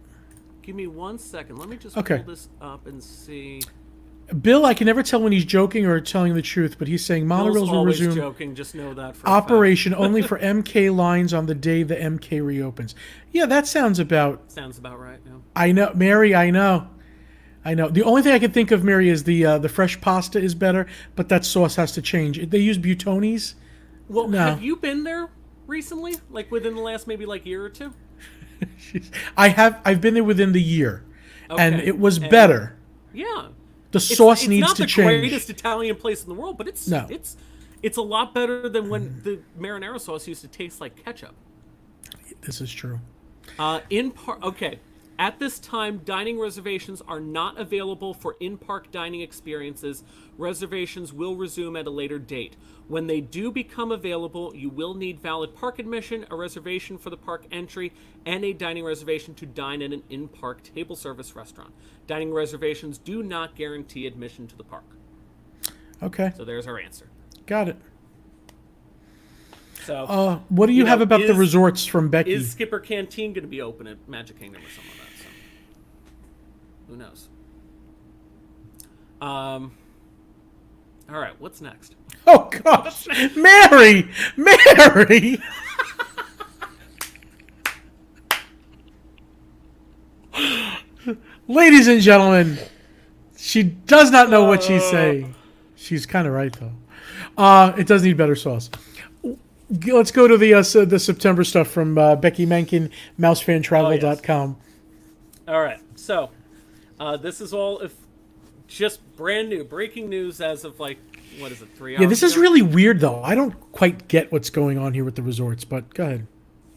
Give me 1 second. Let me just pull this up and see... Bill, I can never tell when he's joking or telling the truth, but he's saying monorails will resume joking, just know that for operation only for MK lines on the day the MK reopens. Yeah, that sounds about right. Yeah. I know, Mary. I know. The only thing I can think of, Mary, is the fresh pasta is better, but that sauce has to change. They use Butonis. Well, have you been there recently? Like within the last maybe year or two? I've been there within the year, and it was better. Yeah. The sauce needs to change. It's not the greatest Italian place in the world, but it's a lot better than when the marinara sauce used to taste like ketchup. This is true. At this time, dining reservations are not available for in-park dining experiences. Reservations will resume at a later date. When they do become available, you will need valid park admission, a reservation for the park entry, and a dining reservation to dine at an in-park table service restaurant. Dining reservations do not guarantee admission to the park. Okay. So there's our answer. Got it. So, what do you have about the resorts from Becky? Is Skipper Canteen going to be open at Magic Kingdom or something like that? So, who knows? All right, what's next? Oh gosh, Mary! Ladies and gentlemen, she does not know what she's saying. She's kind of right though. It does need better sauce. Let's go to the September stuff from Becky Menken, mousefantravel.com. All right, so this is all just brand new, breaking news as of like, what is it, 3 hours? Yeah, this is ago? really weird though. I don't quite get what's going on here with the resorts, but go ahead.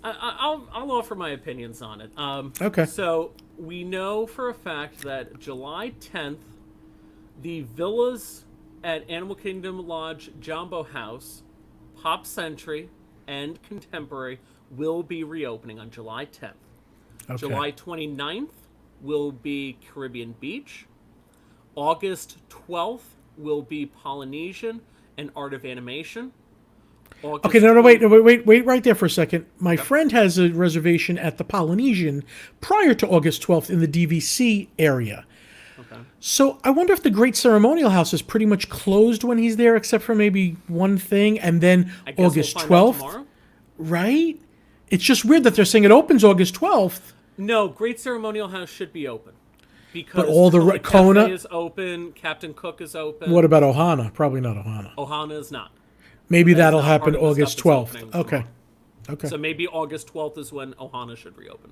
I'll offer my opinions on it. Okay. So we know for a fact that July 10th, the villas at Animal Kingdom Lodge, Jumbo House, Pop Century, and Contemporary will be reopening on July 10th. Okay. July 29th will be Caribbean Beach. August 12th will be Polynesian and Art of Animation. August Okay, no, wait right there for a second. My friend has a reservation at the Polynesian prior to August 12th in the DVC area. Okay. So I wonder if the Great Ceremonial House is pretty much closed when he's there, except for maybe one thing, and then I guess August we'll find out 12th, tomorrow. right? It's just weird that they're saying it opens August 12th. No, Great Ceremonial House should be open. Because But all the Kona is open, Captain Cook is open. What about Ohana? Probably not Ohana. Ohana is not. Maybe That is that'll not happen part of the August stuff that's 12th. opening Okay. tomorrow. Okay. So maybe August 12th is when Ohana should reopen.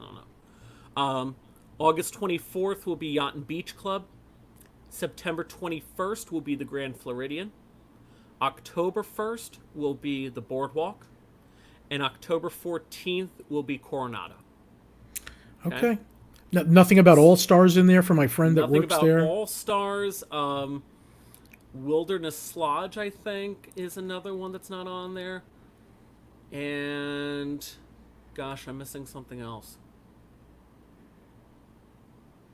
I don't know. August 24th will be Yacht and Beach Club. September 21st will be the Grand Floridian. October 1st will be the Boardwalk. And October 14th will be Coronado. Okay. Nothing about All Stars in there for my friend that works there? Nothing about All Stars. Wilderness Lodge, I think, is another one that's not on there. And, gosh, I'm missing something else.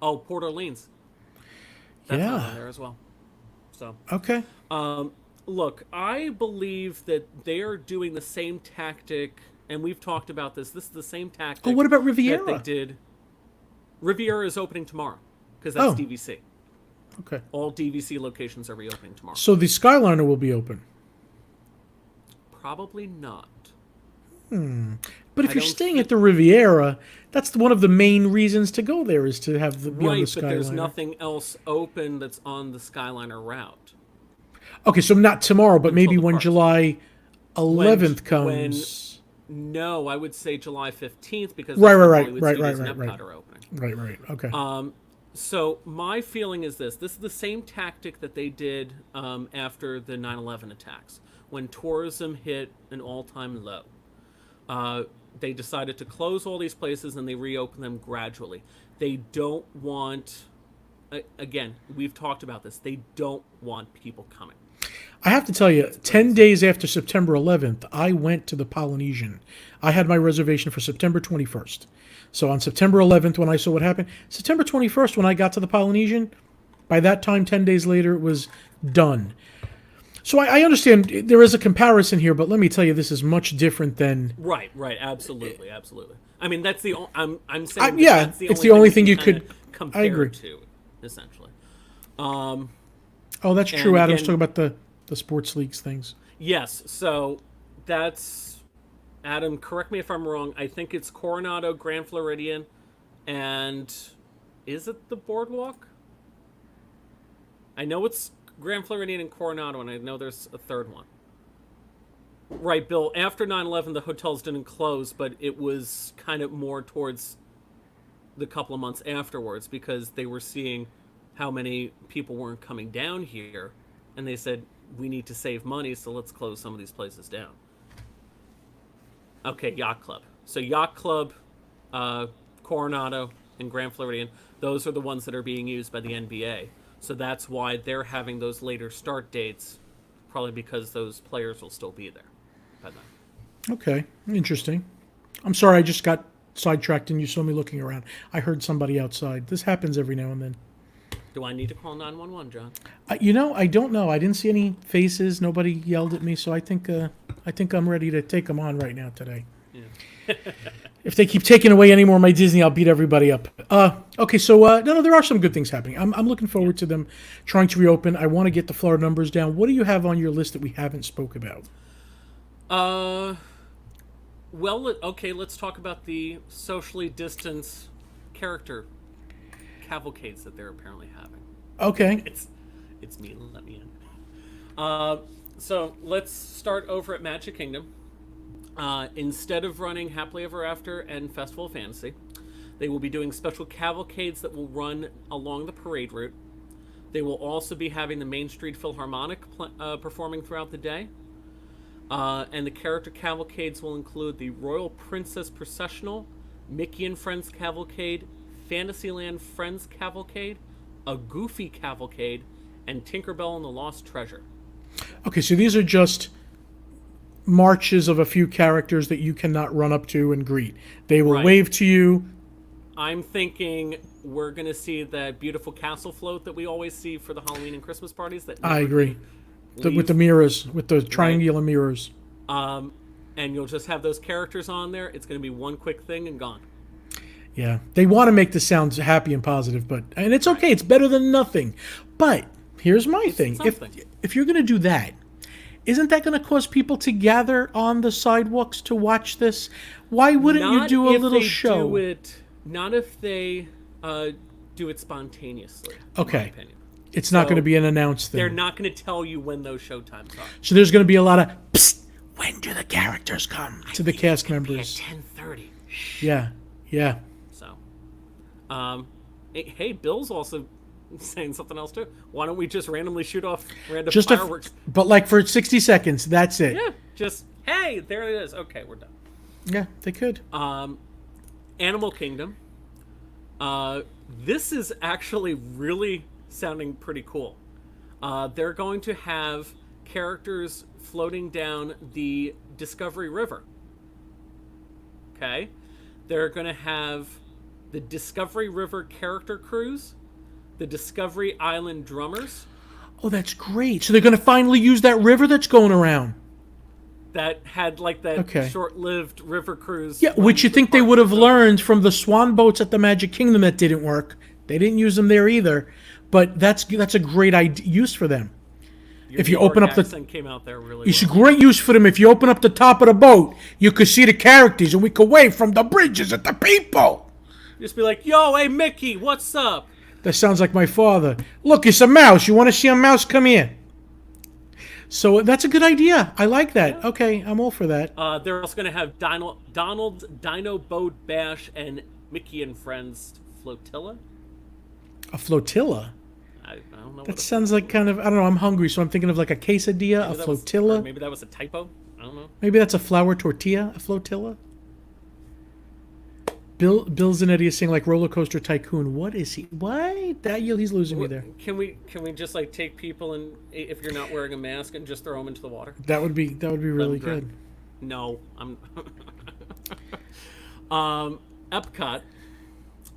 Oh, Port Orleans. That's not on there as well. So. Okay. Look, I believe that they are doing the same tactic, and we've talked about this. This is the same tactic. Oh, what about Riviera? That they did. Riviera is opening tomorrow because that's DVC. Okay. All DVC locations are reopening tomorrow. So the Skyliner will be open. Probably not. But if you're staying at the Riviera, that's one of the main reasons to go there is to have be on the Right, Skyliner. but there's nothing else open that's on the Skyliner route. Okay, so not tomorrow, but Until maybe the when parks. July 11th comes. No, I would say July 15th because Right. Hollywood Studios and Epcot are opening. Right. Okay. So my feeling is this. This is the same tactic that they did after the 9/11 attacks. When tourism hit an all-time low, they decided to close all these places and they reopened them gradually. They don't want, again, we've talked about this, they don't want people coming. I have to tell you, 10 days after September 11th, I went to the Polynesian. I had my reservation for September 21st. So on September 11th, when I saw what happened, September 21st, when I got to the Polynesian, by that time, 10 days later, it was done. So I understand there is a comparison here, but let me tell you, this is much different than... Right, absolutely. I mean, that's the I'm saying it's that's the only thing you could compare I agree. to, essentially. Oh, that's true, and Adam was again- talking about the sports leagues things. Yes, so that's Adam. Correct me if I'm wrong. I think it's Coronado, Grand Floridian, and is it the Boardwalk? I know it's Grand Floridian and Coronado, and I know there's a third one. Right, Bill. After 9/11, the hotels didn't close, but it was kind of more towards the couple of months afterwards because they were seeing how many people weren't coming down here, and they said, we need to save money, so let's close some of these places down. Okay, Yacht Club. So Yacht Club, Coronado, and Grand Floridian, those are the ones that are being used by the NBA. So that's why they're having those later start dates, probably because those players will still be there by then. Okay, interesting. I'm sorry, I just got sidetracked and you saw me looking around. I heard somebody outside. This happens every now and then. Do I need to call 911, John? I don't know. I didn't see any faces. Nobody yelled at me, so I think I'm ready to take them on right now today. Yeah. If they keep taking away any more of my Disney, I'll beat everybody up. Okay, so no, there are some good things happening. I'm looking forward to them trying to reopen. I want to get the Florida numbers down. What do you have on your list that we haven't spoke about? Well, okay, let's talk about the socially distanced character cavalcades that they're apparently having. Okay. It's me. Let me in. So let's start over at Magic Kingdom. Instead of running Happily Ever After and Festival of Fantasy, they will be doing special cavalcades that will run along the parade route. They will also be having the Main Street Philharmonic performing throughout the day. And the character cavalcades will include the Royal Princess Processional, Mickey and Friends Cavalcade, Fantasyland Friends Cavalcade, a Goofy Cavalcade, and Tinkerbell and the Lost Treasure. Okay, so these are just marches of a few characters that you cannot run up to and greet. They will wave to you. I'm thinking we're going to see that beautiful castle float that we always see for the Halloween and Christmas parties. That I agree. With the mirrors, with the triangular mirrors. And you'll just have those characters on there. It's going to be one quick thing and gone. Yeah, they want to make this sound happy and positive, and it's okay. It's better than nothing. But here's my thing: if you're going to do that, isn't that going to cause people to gather on the sidewalks to watch this? Why wouldn't you do a little show? Not if they do it spontaneously. Okay. In my opinion. It's not going to be an announced thing. They're not going to tell you when those show times are. So there's going to be a lot of, psst, when do the characters come to the cast members? At 10:30. Yeah, yeah. So, hey, Bill's also saying something else too. Why don't we just randomly shoot off random fireworks? But like for 60 seconds, that's it. Yeah, just, hey, there it is. Okay, we're done. Yeah, they could. Animal Kingdom. This is actually really sounding pretty cool. They're going to have characters floating down the Discovery River. Okay? They're going to have the Discovery River Character Cruise, the Discovery Island Drummers. Oh, that's great. So they're going to finally use that river that's going around. That had like that short-lived river cruise. Yeah, which you think they would have learned from the swan boats at the Magic Kingdom that didn't work. They didn't use them there either. But that's a great use for them. Your if you New York open up accent came out there really it's a great use for them. If you open up the top of the boat, you could see the characters, and we could wave from the bridges at the people. Just be like, yo, hey, Mickey, what's up? That sounds like my father. Look, it's a mouse. You want to see a mouse? Come here. So that's a good idea. I like that. Yeah. Okay, I'm all for that. They're also going to have Donald's Dino Boat Bash and Mickey and Friends Flotilla. A flotilla? I don't know. That sounds like kind of, I don't know, I'm hungry, so I'm thinking of like a quesadilla, a flotilla. Maybe that was a typo. I don't know. Maybe that's a flour tortilla, a flotilla. Bill Zanetti is saying like Roller Coaster Tycoon. What is he? What? He's losing me there. Can we just like take people and if you're not wearing a mask and just throw them into the water? That would be really good. No, I'm. Epcot,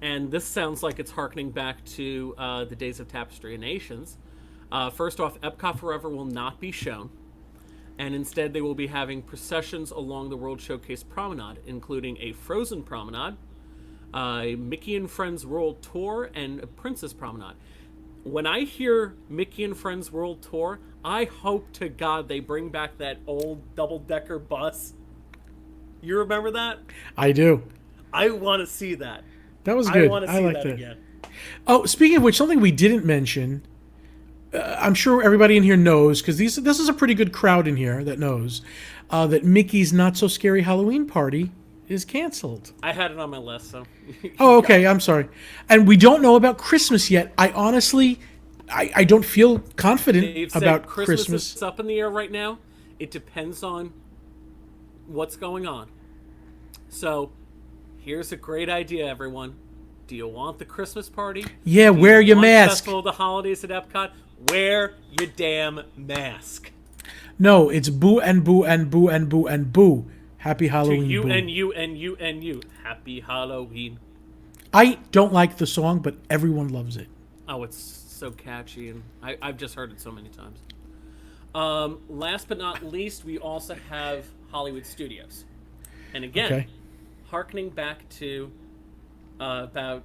and this sounds like it's harkening back to the days of Tapestry of Nations. First off, Epcot Forever will not be shown, and instead they will be having processions along the World Showcase Promenade, including a Frozen Promenade, a Mickey and Friends World Tour, and a Princess Promenade. When I hear Mickey and Friends World Tour, I hope to God they bring back that old double-decker bus. You remember that? I do. I want to see that. That was good. I want to see like that that again. Oh, speaking of which, something we didn't mention, I'm sure everybody in here knows, because this is a pretty good crowd in here that knows, that Mickey's Not So Scary Halloween Party is canceled. I had it on my list, so. Oh, okay. I'm sorry. And we don't know about Christmas yet. I honestly, I don't feel confident about Christmas. It's up in the air right now. It depends on what's going on. So, here's a great idea, everyone. Do you want the Christmas party? Yeah, wear your mask. Festival of the holidays at Epcot? Wear your damn mask. No, it's boo and boo and boo and boo and boo. Happy Halloween, to you boo. and you and you and you. Happy Halloween. I don't like the song, but everyone loves it. Oh, it's so catchy, and I've just heard it so many times. Last but not least, we also have Hollywood Studios. And again, hearkening back to about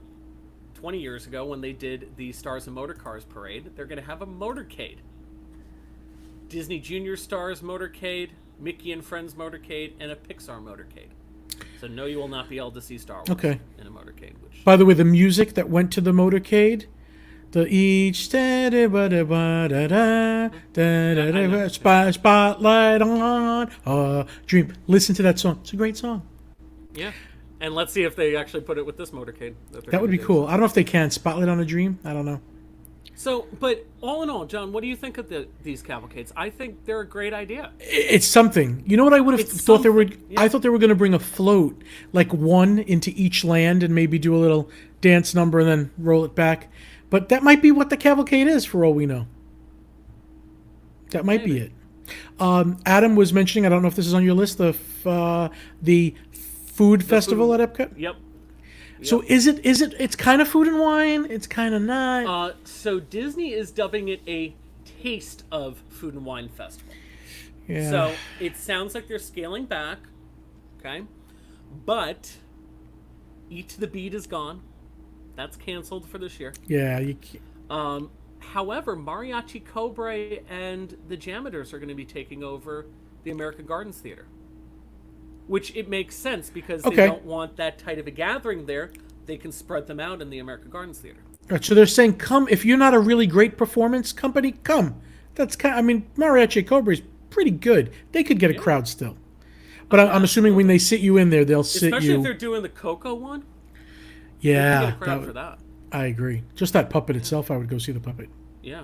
20 years ago when they did the Stars and Motor Cars parade, they're going to have a motorcade. Disney Junior Stars motorcade, Mickey and Friends motorcade, and a Pixar motorcade. So no, you will not be able to see Star Wars in a motorcade. Which... By the way, the music that went to the motorcade, the spotlight on a dream. Listen to that song. It's a great song. Yeah. And let's see if they actually put it with this motorcade. That would be cool. I don't know if they can. Spotlight on a Dream? I don't know. So, but all in all, John, what do you think of these cavalcades? I think they're a great idea. It's something. You know what I would have thought they were? Yeah. I thought they were going to bring a float, like one into each land, and maybe do a little dance number and then roll it back. But that might be what the cavalcade is, for all we know. That might be it. Adam was mentioning, I don't know if this is on your list, the food festival at Epcot. Yep. So is it? It's kind of food and wine. It's kind of not. So Disney is dubbing it a taste of food and wine festival. Yeah. So it sounds like they're scaling back. Okay. But Eat to the Beat is gone. That's canceled for this year. Yeah. You can't. However, Mariachi Cobra and the Jameters are going to be taking over the American Gardens Theater. Which it makes sense because they don't want that tight of a gathering there. They can spread them out in the American Gardens Theater. All right, so they're saying, come, if you're not a really great performance company, come. That's kind of, I mean, Mariachi Cobra is pretty good. They could get a crowd still. But I'm assuming when they sit you in there, they'll sit Especially you. if they're doing the Coco one. Yeah. They can get a crowd for that. I agree. Just that puppet itself, I would go see the puppet. Yeah.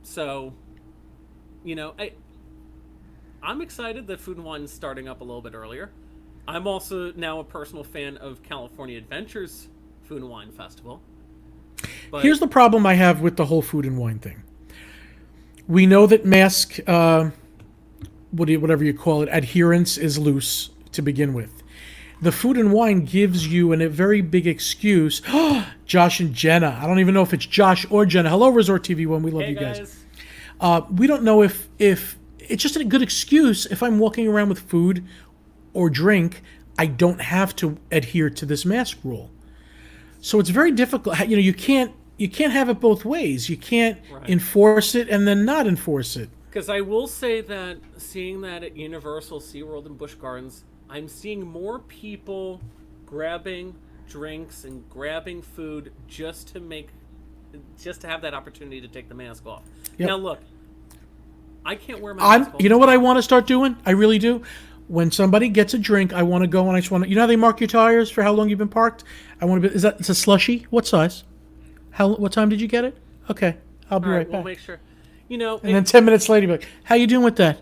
So, you know, I'm excited that Food and Wine is starting up a little bit earlier. I'm also now a personal fan of California Adventures Food and Wine Festival. But here's the problem I have with the whole food and wine thing. We know that mask, whatever you call it, adherence is loose to begin with. The food and wine gives you a very big excuse. Josh and Jenna. I don't even know if it's Josh or Jenna. Hello, Resort TV One. We love you guys. We don't know if it's just a good excuse. If I'm walking around with food or drink, I don't have to adhere to this mask rule. So it's very difficult. You know, you can't have it both ways. You can't enforce it and then not enforce it. Because I will say that seeing that at Universal, SeaWorld, and Busch Gardens, I'm seeing more people grabbing drinks and grabbing food just to have that opportunity to take the mask off. Yep. Now look, I can't wear my mask. You know what I want to start doing? I really do. When somebody gets a drink, I want to go and I just want to. You know how they mark your tires for how long you've been parked? I want to be. It's a slushy? What size? What time did you get it? Okay, I'll be right back. We'll make sure. You know, and then 10 minutes later, you'll be like, "How you doing with that?"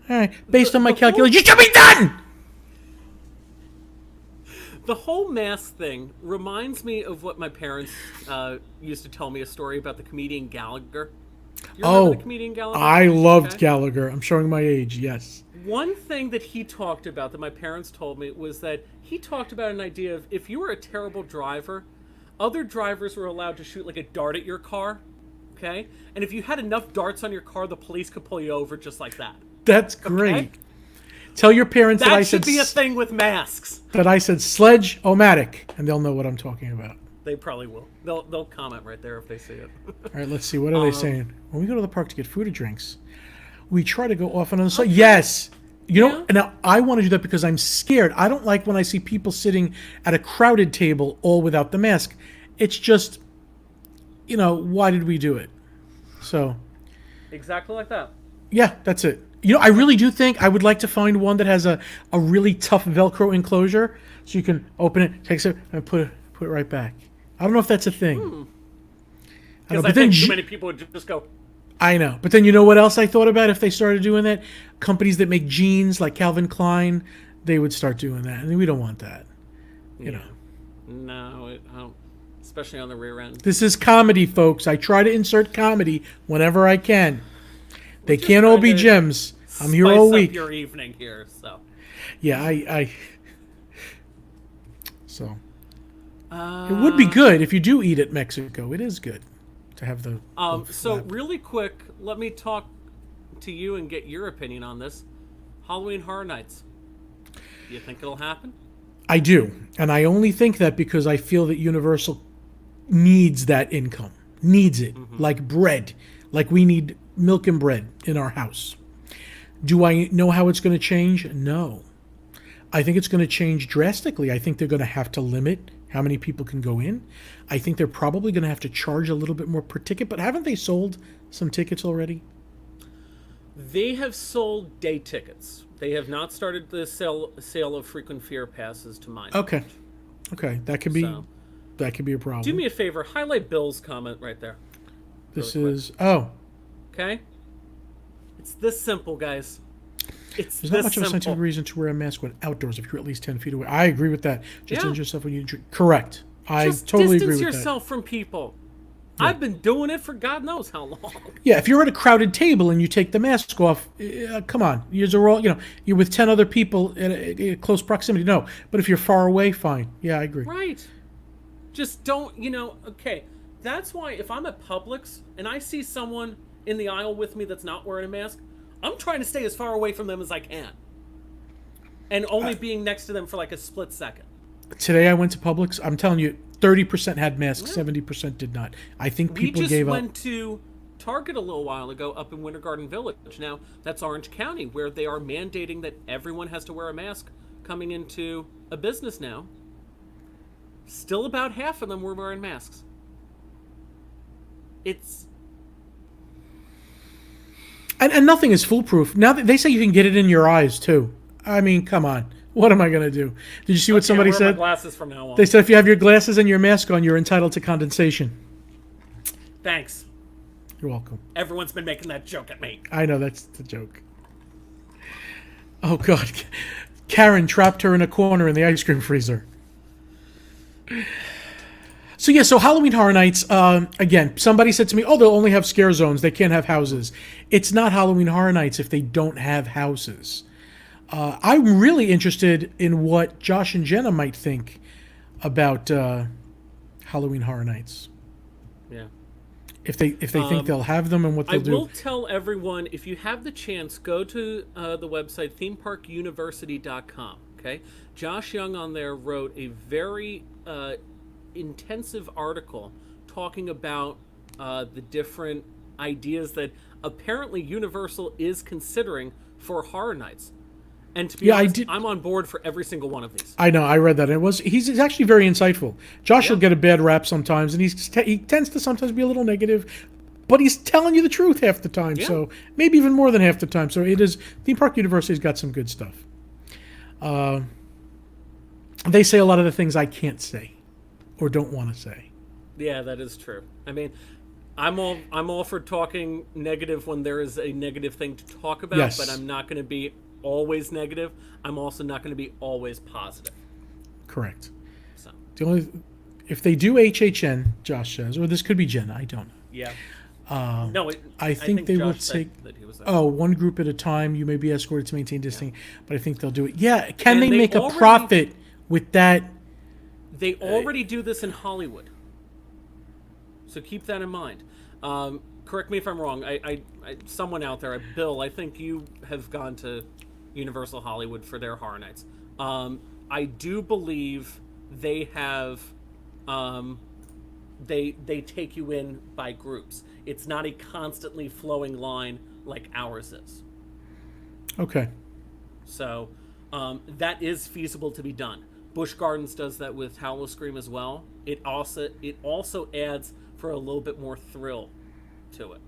All right, based on my calculation, you should be done. The whole mask thing reminds me of what my parents used to tell me a story about the comedian Gallagher. You remember the comedian Gallagher? I loved Gallagher. I'm showing my age, yes. One thing that he talked about that my parents told me was that he talked about an idea of if you were a terrible driver, other drivers were allowed to shoot like a dart at your car, okay? And if you had enough darts on your car, the police could pull you over just like that. That's great. Okay? Tell your parents that I said... That should be a thing with masks. That I said sledge-o-matic, and they'll know what I'm talking about. They probably will. They'll comment right there if they see it. All right, let's see. What are they saying? When we go to the park to get food or drinks, we try to go off and on the side. Okay. Yes. You know, now I want to do that because I'm scared. I don't like when I see people sitting at a crowded table all without the mask. It's just, you know, why did we do it? So. Exactly like that. Yeah, that's it. You know, I really do think I would like to find one that has a really tough Velcro enclosure so you can open it, take it, and put it right back. I don't know if that's a thing. Because I think too many people would just go. I know. But then you know what else I thought about if they started doing that? Companies that make jeans like Calvin Klein, they would start doing that. And we don't want that. You know. No, especially on the rear end. This is comedy, folks. I try to insert comedy whenever I can. They can't all be gems. I'm here all week. Up your evening here, so. Yeah, So. It would be good if you do eat at Mexico. It is good to have the. So really quick, let me talk to you and get your opinion on this. Halloween Horror Nights. Do you think it'll happen? I do, and I only think that because I feel that Universal needs that income, needs it like bread, like we need milk and bread in our house. Do I know how it's going to change? No. I think it's going to change drastically. I think they're going to have to limit how many people can go in. I think they're probably going to have to charge a little bit more per ticket, but haven't they sold some tickets already? They have sold day tickets. They have not started the sale of frequent fear passes to my knowledge. Okay, that could be that could be a problem. Do me a favor. Highlight Bill's comment right there. This really is... Oh. Okay? It's this simple, guys. It's There's not this much of a simple. scientific reason to wear a mask when outdoors if you're at least 10 feet away. I agree with that. Just Yeah. injure yourself when you drink. Correct. I Just totally agree distance with yourself from people. I've been doing it for God knows how long. that. Yeah, if you're at a crowded table and you take the mask off, come on. You're all, you're with 10 other people in close proximity. No. But if you're far away, fine. Yeah, I agree. Right. Just don't, okay. That's why if I'm at Publix and I see someone in the aisle with me that's not wearing a mask, I'm trying to stay as far away from them as I can. And only being next to them for like a split second. Today I went to Publix. I'm telling you, 30% had masks, 70% did not. I think people gave up. We just went to Target a little while ago up in Winter Garden Village. Now, that's Orange County, where they are mandating that everyone has to wear a mask coming into a business now. Still about half of them were wearing masks. It's... And nothing is foolproof. Now they say you can get it in your eyes, too. I mean, come on. What am I going to do? Did you see what somebody said? My glasses from now on. They said if you have your glasses and your mask on, you're entitled to condensation. Thanks. You're welcome. Everyone's been making that joke at me. I know, that's the joke. Oh, God. Karen trapped her in a corner in the ice cream freezer. So Halloween Horror Nights, again, somebody said to me, oh, they'll only have scare zones. They can't have houses. It's not Halloween Horror Nights if they don't have houses. I'm really interested in what Josh and Jenna might think about Halloween Horror Nights. Yeah. If they think they'll have them and what they'll do. I will tell everyone, if you have the chance, go to the website themeparkuniversity.com. Okay, Josh Young on there wrote a very intensive article talking about the different ideas that apparently Universal is considering for Horror Nights. And to be honest, I'm on board for every single one of these. I know, I read that. He's actually very insightful. Josh will get a bad rap sometimes, and he tends to sometimes be a little negative, but he's telling you the truth half the time. Yeah. So maybe even more than half the time. So it is. Theme Park University's got some good stuff. They say a lot of the things I can't say, or don't want to say. Yeah, that is true. I mean, I'm all for talking negative when there is a negative thing to talk about, yes. But I'm not going to be always negative. I'm also not going to be always positive. Correct. So if they do HHN, Josh says, or this could be Jenna, I don't know. Yeah. I think they will take one group at a time. You may be escorted to maintain distancing, but I think they'll do it. Yeah. Can they make a profit with that? They already do this in Hollywood. So keep that in mind. Correct me if I'm wrong. I someone out there, Bill, I think you have gone to Universal Hollywood for their Horror Nights. I do believe they have they take you in by groups. It's not a constantly flowing line like ours is. Okay. So that is feasible to be done. Busch Gardens does that with Howl-O-Scream as well. It also adds for a little bit more thrill to it.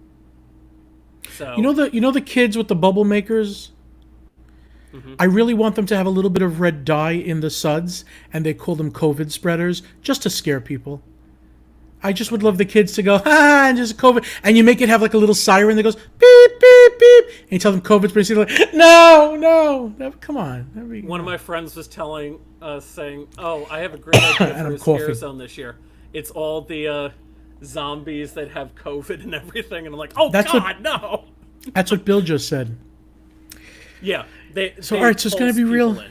So you know the kids with the bubble makers. Mm-hmm. I really want them to have a little bit of red dye in the suds, and they call them COVID spreaders, just to scare people. I just would love the kids to go, and just COVID, and you make it have like a little siren that goes beep beep beep, and you tell them COVID spreaders. Like, no, come on. One of my friends was saying, "Oh, I have a great idea for a scare zone this year. It's all the zombies that have COVID and everything," and I'm like, "Oh God, no!" That's what Bill just said. Yeah. All right, so it's going to be real.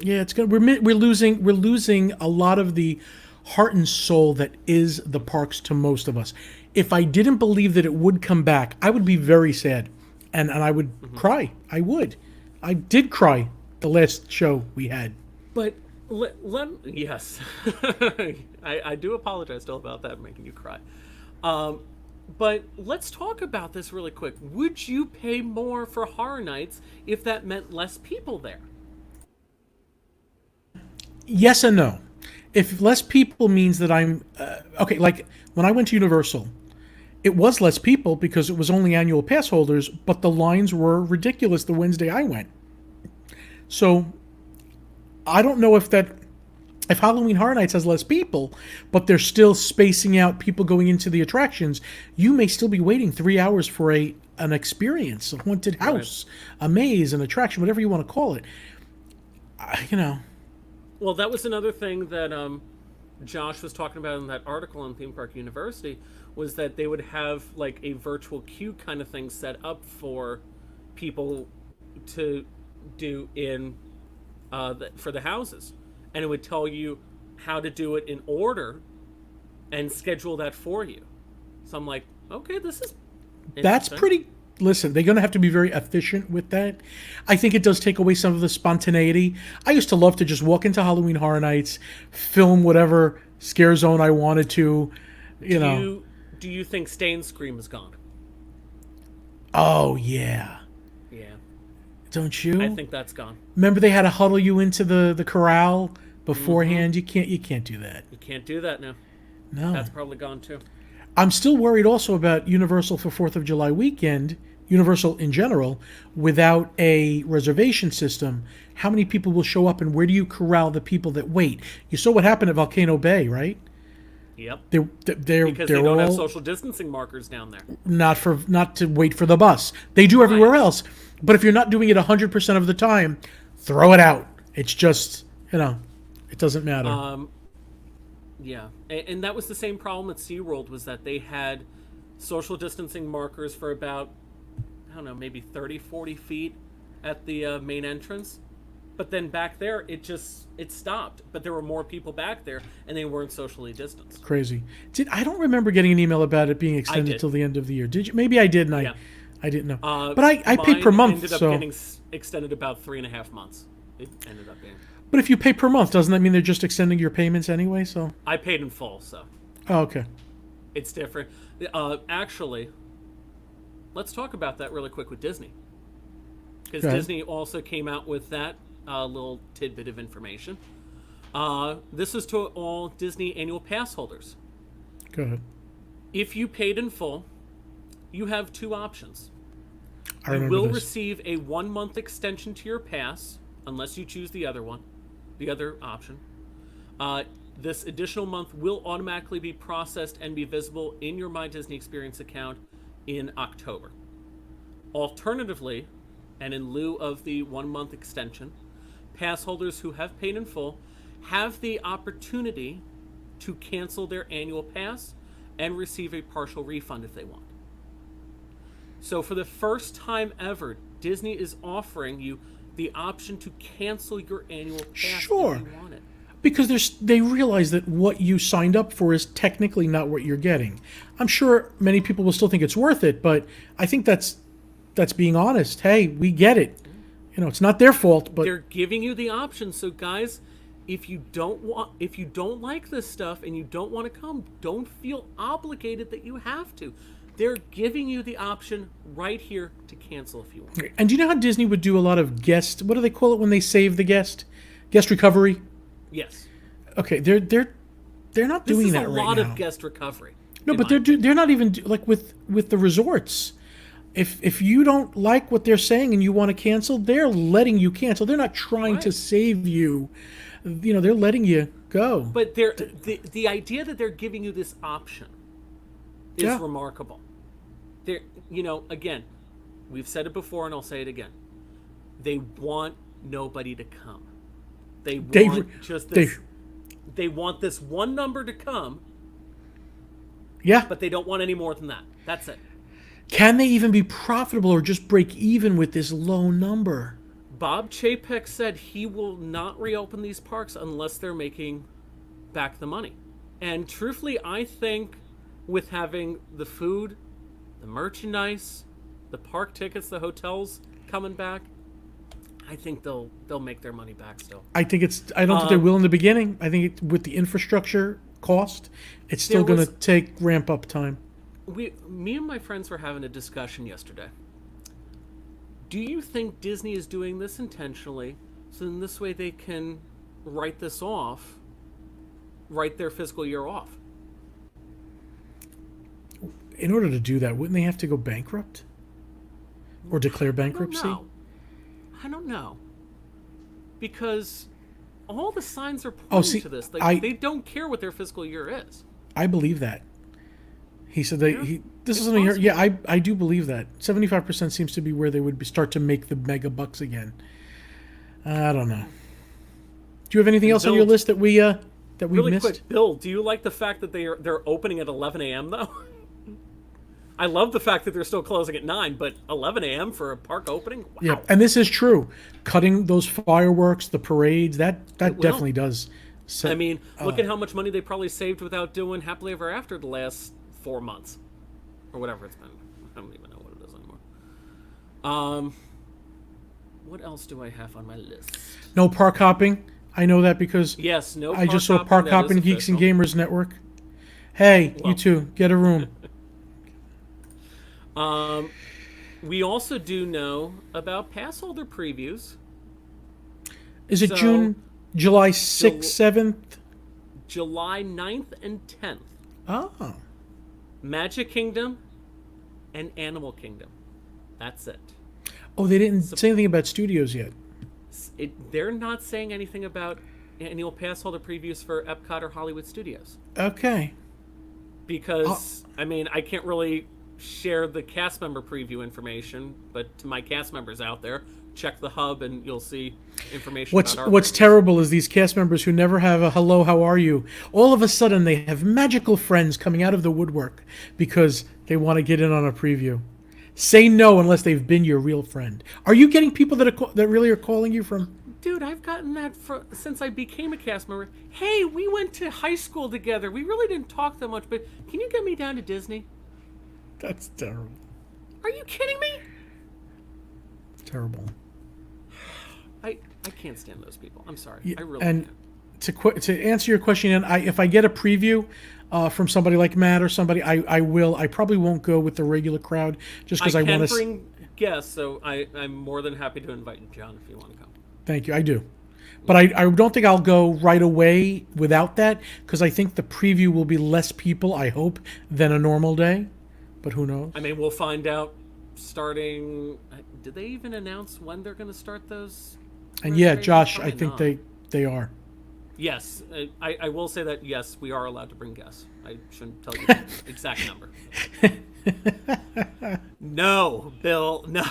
Yeah, it's going. We're losing a lot of the heart and soul that is the parks to most of us. If I didn't believe that it would come back, I would be very sad, and I would cry. I would. I did cry the last show we had. But yes, I do apologize still about that, making you cry. But let's talk about this really quick. Would you pay more for Horror Nights if that meant less people there? Yes and no. If less people means that I'm... okay, like when I went to Universal, it was less people because it was only annual pass holders, but the lines were ridiculous the Wednesday I went. So I don't know if that if Halloween Horror Nights has less people, but they're still spacing out people going into the attractions, you may still be waiting 3 hours for an experience, a haunted house, a maze, an attraction, whatever you want to call it. You know. Well, that was another thing that Josh was talking about in that article on Theme Park University, was that they would have like a virtual queue kind of thing set up for people to do in for the houses, and it would tell you how to do it in order and schedule that for you. So I'm like, okay, this is that's pretty. Listen, they're going to have to be very efficient with that. I think it does take away some of the spontaneity. I used to love to just walk into Halloween Horror Nights, film whatever scare zone I wanted to, you know. Do you think Stay and Scream is gone? Oh, yeah. Yeah. Don't you? I think that's gone. Remember they had to huddle you into the corral beforehand? Mm-hmm. You can't do that. You can't do that now. No. That's probably gone too. I'm still worried also about Universal for 4th of July weekend, Universal in general, without a reservation system. How many people will show up, and where do you corral the people that wait? You saw what happened at Volcano Bay, right? Yep. They're because they don't have social distancing markers down there. Not to wait for the bus. They do everywhere else. But if you're not doing it 100% of the time, throw it out. It's just, it doesn't matter. Yeah, and that was the same problem at SeaWorld, was that they had social distancing markers for about, I don't know, maybe 30, 40 feet at the main entrance. But then back there, it stopped. But there were more people back there, and they weren't socially distanced. Crazy. I don't remember getting an email about it being extended till the end of the year. Did you? Maybe I did, and I didn't know. But I paid per month, ended up getting extended about 3.5 months. It ended up being. But if you pay per month, doesn't that mean they're just extending your payments anyway? So I paid in full, so. Oh, okay. It's different. Actually, let's talk about that really quick with Disney. Because Disney also came out with that little tidbit of information. This is to all Disney annual pass holders. Go ahead. If you paid in full, you have two options. You will receive a 1-month extension to your pass, unless you choose the other option. This additional month will automatically be processed and be visible in your My Disney Experience account in October. Alternatively, and in lieu of the 1-month extension, pass holders who have paid in full have the opportunity to cancel their annual pass and receive a partial refund if they want. So for the first time ever, Disney is offering you the option to cancel your annual pass if you want it. Because they realize that what you signed up for is technically not what you're getting. I'm sure many people will still think it's worth it, but I think that's being honest. Hey, we get it. It's not their fault, but they're giving you the option. So guys, if you don't like this stuff and you don't want to come, don't feel obligated that you have to. They're giving you the option right here to cancel if you want. And do you know how Disney would do a lot of guest? What do they call it when they save the guest? Guest recovery. Yes. Okay, they're not doing that right now. This is a lot of guest recovery. No, but they're not even like with the resorts. If you don't like what they're saying and you want to cancel, they're letting you cancel. They're not trying to save you. They're letting you go. But the idea that they're giving you this option is remarkable. Again, we've said it before and I'll say it again. They want nobody to come. They want this one number to come. Yeah. But they don't want any more than that. That's it. Can they even be profitable or just break even with this low number? Bob Chapek said he will not reopen these parks unless they're making back the money. And truthfully, I think with having the food, the merchandise, the park tickets, the hotels coming back, I think they'll make their money back still. I don't think they will in the beginning. I think with the infrastructure cost, it's still going to take ramp up time. Me and my friends were having a discussion yesterday. Do you think Disney is doing this intentionally so in this way they can write their fiscal year off? In order to do that, wouldn't they have to go bankrupt? Or declare bankruptcy? I don't know. Because all the signs are pointing to this. They don't care what their fiscal year is. I believe that. He said that this isn't a year. possible. Yeah, I do believe that. 75% seems to be where they would start to make the mega bucks again. I don't know. Do you have anything else on your list that we Really missed? quick, Bill, do you like the fact that they're opening at 11 a.m. though? I love the fact that they're still closing at 9, but 11 a.m. for a park opening? Wow. Yeah, and this is true. Cutting those fireworks, the parades, that definitely does. I mean, look at how much money they probably saved without doing Happily Ever After the last 4 months. Or whatever it's been. I don't even know what it is anymore. What else do I have on my list? No park hopping. I know that because Yes, no I park just saw hopping, Park that Hopping is Geeks and official. Gamers Network. Hey, you two, get a room. We also do know about pass holder previews. Is it So, July 6th, 7th? July 9th and 10th. Oh. Magic Kingdom and Animal Kingdom. That's it. Oh, they didn't say anything about studios yet. They're not saying anything about annual pass holder previews for Epcot or Hollywood Studios. Okay. Because, I mean, I can't really share the cast member preview information, but to my cast members out there, check the hub and you'll see information about our What's previews. terrible is these cast members who never have a hello, how are you? All of a sudden they have magical friends coming out of the woodwork because they want to get in on a preview. Say no unless they've been your real friend. Are you getting people that really are calling you from? Dude, I've gotten that since I became a cast member. Hey, we went to high school together. We really didn't talk that much, but can you get me down to Disney? That's terrible. Are you kidding me? Terrible. I can't stand those people. I'm sorry. Yeah, I really and can't. to answer your question, if I get a preview from somebody like Matt or somebody, I will. I probably won't go with the regular crowd just because I want to bring guests, so I'm more than happy to invite you, John, if you want to come. Thank you. I do. But I don't think I'll go right away without that because I think the preview will be less people, I hope, than a normal day. But who knows? I mean, we'll find out starting... Did they even announce when they're going to start those? And yeah, Josh, Probably I think not. they are. Yes. I will say that, yes, we are allowed to bring guests. I shouldn't tell you the exact number. No, Bill, no.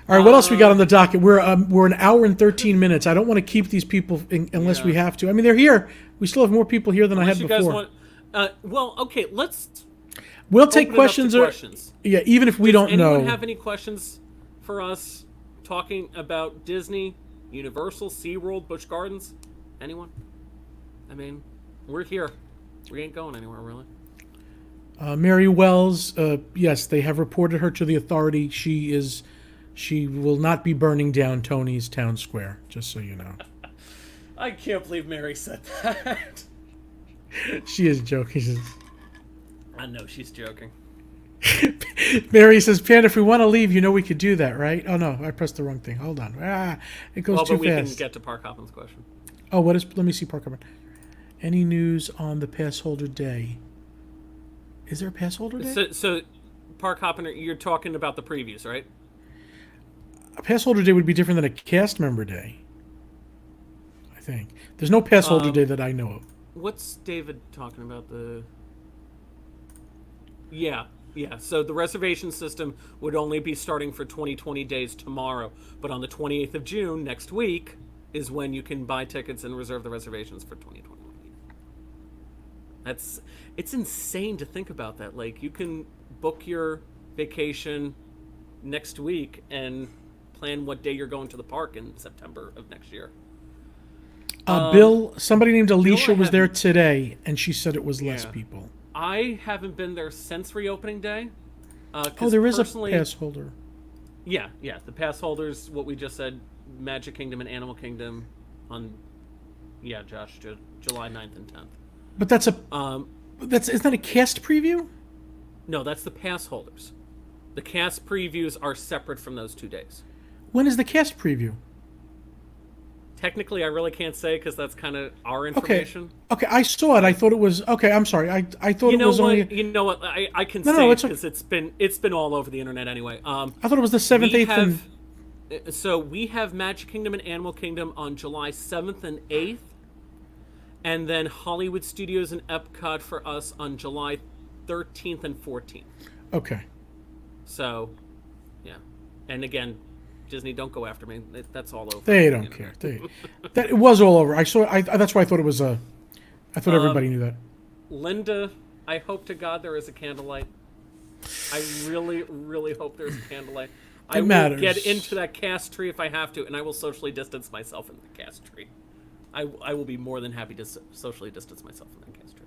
All right, what else we got on the docket? We're an hour and 13 minutes. I don't want to keep these people unless we have to. I mean, they're here. We still have more people here than I had you before. guys want, well, okay, let's. We'll take open it up to questions. questions. Yeah, even if we don't Does know. anyone have any questions for us talking about Disney, Universal, SeaWorld, Busch Gardens? Anyone? I mean, we're here. We ain't going anywhere, really. Mary Wells, yes, they have reported her to the authority. She will not be burning down Tony's Town Square, just so you know. I can't believe Mary said that. She is joking. I know she's joking. Mary says, Panda, if we want to leave, we could do that, right? Oh, no, I pressed the wrong thing. Hold on. It goes too but we fast. can get to Park Hoppin's question. Oh, let me see Park Hoppin. Any news on the pass holder day? Is there a pass holder day? So Park Hoppin, you're talking about the previews, right? A pass holder day would be different than a cast member day, I think. There's no pass holder day that I know of. What's David talking about? Yeah. So the reservation system would only be starting for 2020 days tomorrow, but on the 28th of June, next week, is when you can buy tickets and reserve the reservations for 2021. It's insane to think about that. Like, you can book your vacation next week and plan what day you're going to the park in September of next year. Bill, somebody named Alicia Bill, I was there haven't- today, and she said it was less people. I haven't been there since reopening day. Oh, there is a pass holder. Yeah. The pass holders, what we just said, Magic Kingdom and Animal Kingdom on, Josh, July 9th and 10th. But isn't that a cast preview? No, that's the pass holders. The cast previews are separate from those 2 days. When is the cast preview? Technically, I really can't say because that's kind of our information. Okay, I saw it. I thought it was okay. I'm sorry. I thought it was only. You know what? I can No, say it's because it's been all over the internet anyway. I thought it was the 7th, 8th, and So we have Magic Kingdom and Animal Kingdom on July 7th and 8th. And then Hollywood Studios and Epcot for us on July 13th and 14th. Okay. So, yeah. And again, Disney, don't go after me. That's all over. They don't care. That it was all over. That's why I thought it was I thought everybody knew that. Linda, I hope to God there is a candlelight. I really, really hope there's a candlelight. I will get into that cast tree if I have to, and I will socially distance myself in the cast tree. I will be more than happy to socially distance myself in that cast tree.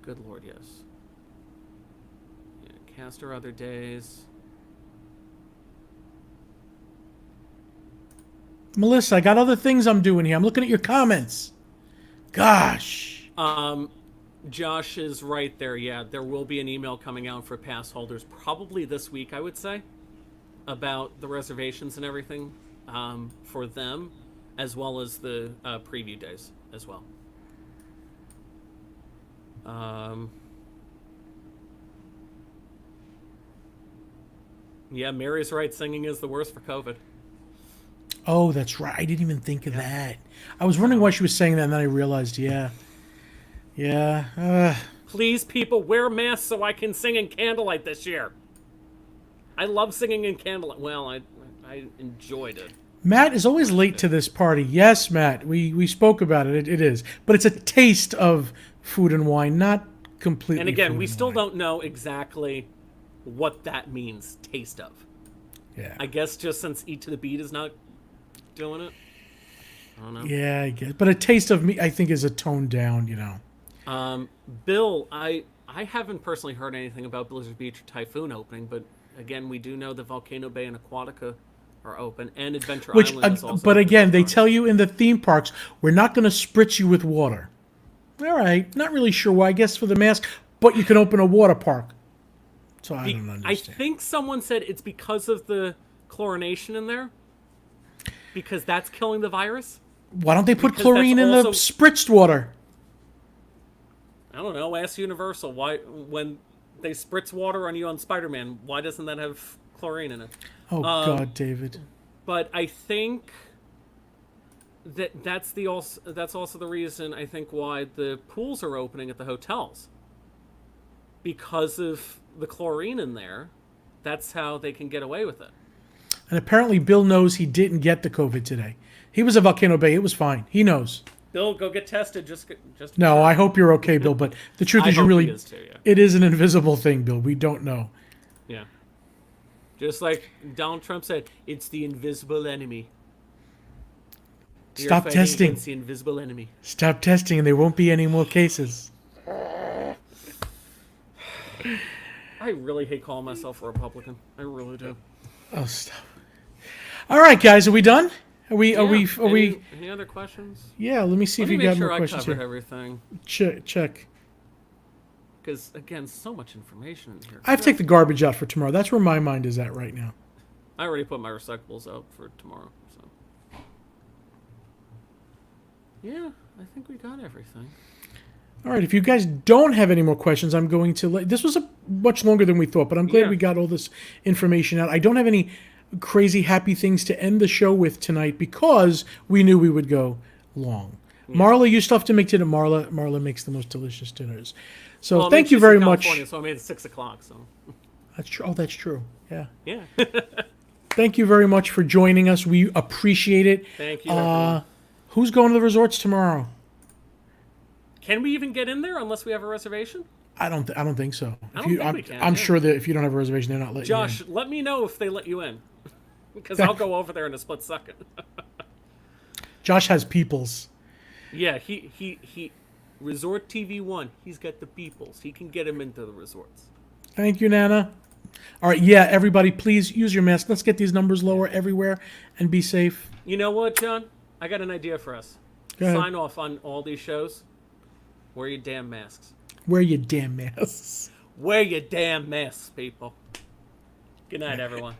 Good Lord, yes. Yeah, cast or other days. Melissa, I got other things I'm doing here. I'm looking at your comments. Gosh. Josh is right there. Yeah, there will be an email coming out for pass holders probably this week, I would say, about the reservations and everything for them, as well as the preview days as well. Yeah, Mary's right. Singing is the worst for COVID. Oh, that's right. I didn't even think of that. I was wondering why she was saying that, and then I realized, yeah. Please, people, wear masks so I can sing in candlelight this year. I love singing in candlelight. Well, I enjoyed it. Matt is always late to this party. Yes, Matt, we spoke about it. It is. But it's a taste of food and wine, not completely. And again, food we and still wine. don't know exactly what that means, taste of. Yeah. I guess just since Eat to the Beat is not doing it. I don't know. Yeah, I guess. But a taste of me, I think, is a toned down, you know. Bill, I haven't personally heard anything about Blizzard Beach or Typhoon opening, but again, we do know that Volcano Bay and Aquatica are open, and Adventure Island is also but open. again, they tell you in the theme parks, we're not going to spritz you with water. All right, not really sure why. I guess for the mask, but you can open a water park. So I don't understand. I think someone said it's because of the chlorination in there, because that's killing the virus. Why don't they put Because chlorine in that's the also- spritzed water? I don't know. Ask Universal why when they spritz water on you on Spider-Man, why doesn't that have chlorine in it? Oh God, David. But I think that's also the reason I think why the pools are opening at the hotels, because of the chlorine in there. That's how they can get away with it. And apparently, Bill knows he didn't get the COVID today. He was at Volcano Bay. It was fine. He knows. Bill, go get tested. Just No, I hope you're okay, Bill. But the truth is, I you hope really he is too, yeah. It is an invisible thing, Bill. We don't know. Yeah. Just like Donald Trump said, it's the invisible enemy. You're Stop fighting testing. against the invisible enemy. Stop testing, and there won't be any more cases. I really hate calling myself a Republican. I really do. Oh, stop. All right, guys, are we done? Are we? Any other questions? Yeah, let me see Let if me you make got sure more I questions covered here. everything. Check. Because again, so much information in here. I have to take the garbage out for tomorrow. That's where my mind is at right now. I already put my recyclables out for tomorrow. So yeah, I think we got everything. All right, if you guys don't have any more questions, I'm going to let... This was much longer than we thought, but I'm glad we got all this information out. I don't have any crazy happy things to end the show with tonight because we knew we would go long. Marla, you still have to make dinner. Marla makes the most delicious dinners. So Well, thank you she's in very California, much. So I made it 6 o'clock. So That's true. Oh, that's true. Yeah. yeah. Thank you very much for joining us. We appreciate it. Thank you, everyone. Who's going to the resorts tomorrow? Can we even get in there unless we have a reservation? I don't think so. I don't think we can, I'm yeah. sure that if you don't have a reservation, they're not letting you in. Josh, let me know if they let you in, because I'll go over there in a split second. Josh has peoples. Yeah, he Resort TV 1. He's got the peoples. He can get him into the resorts. Thank you, Nana. All right, yeah, everybody, please use your mask. Let's get these numbers lower everywhere and be safe. You know what, John? I got an idea for us. Go ahead. Sign off on all these shows. Wear your damn masks. Wear your damn masks. Wear your damn masks, people. Good night, everyone.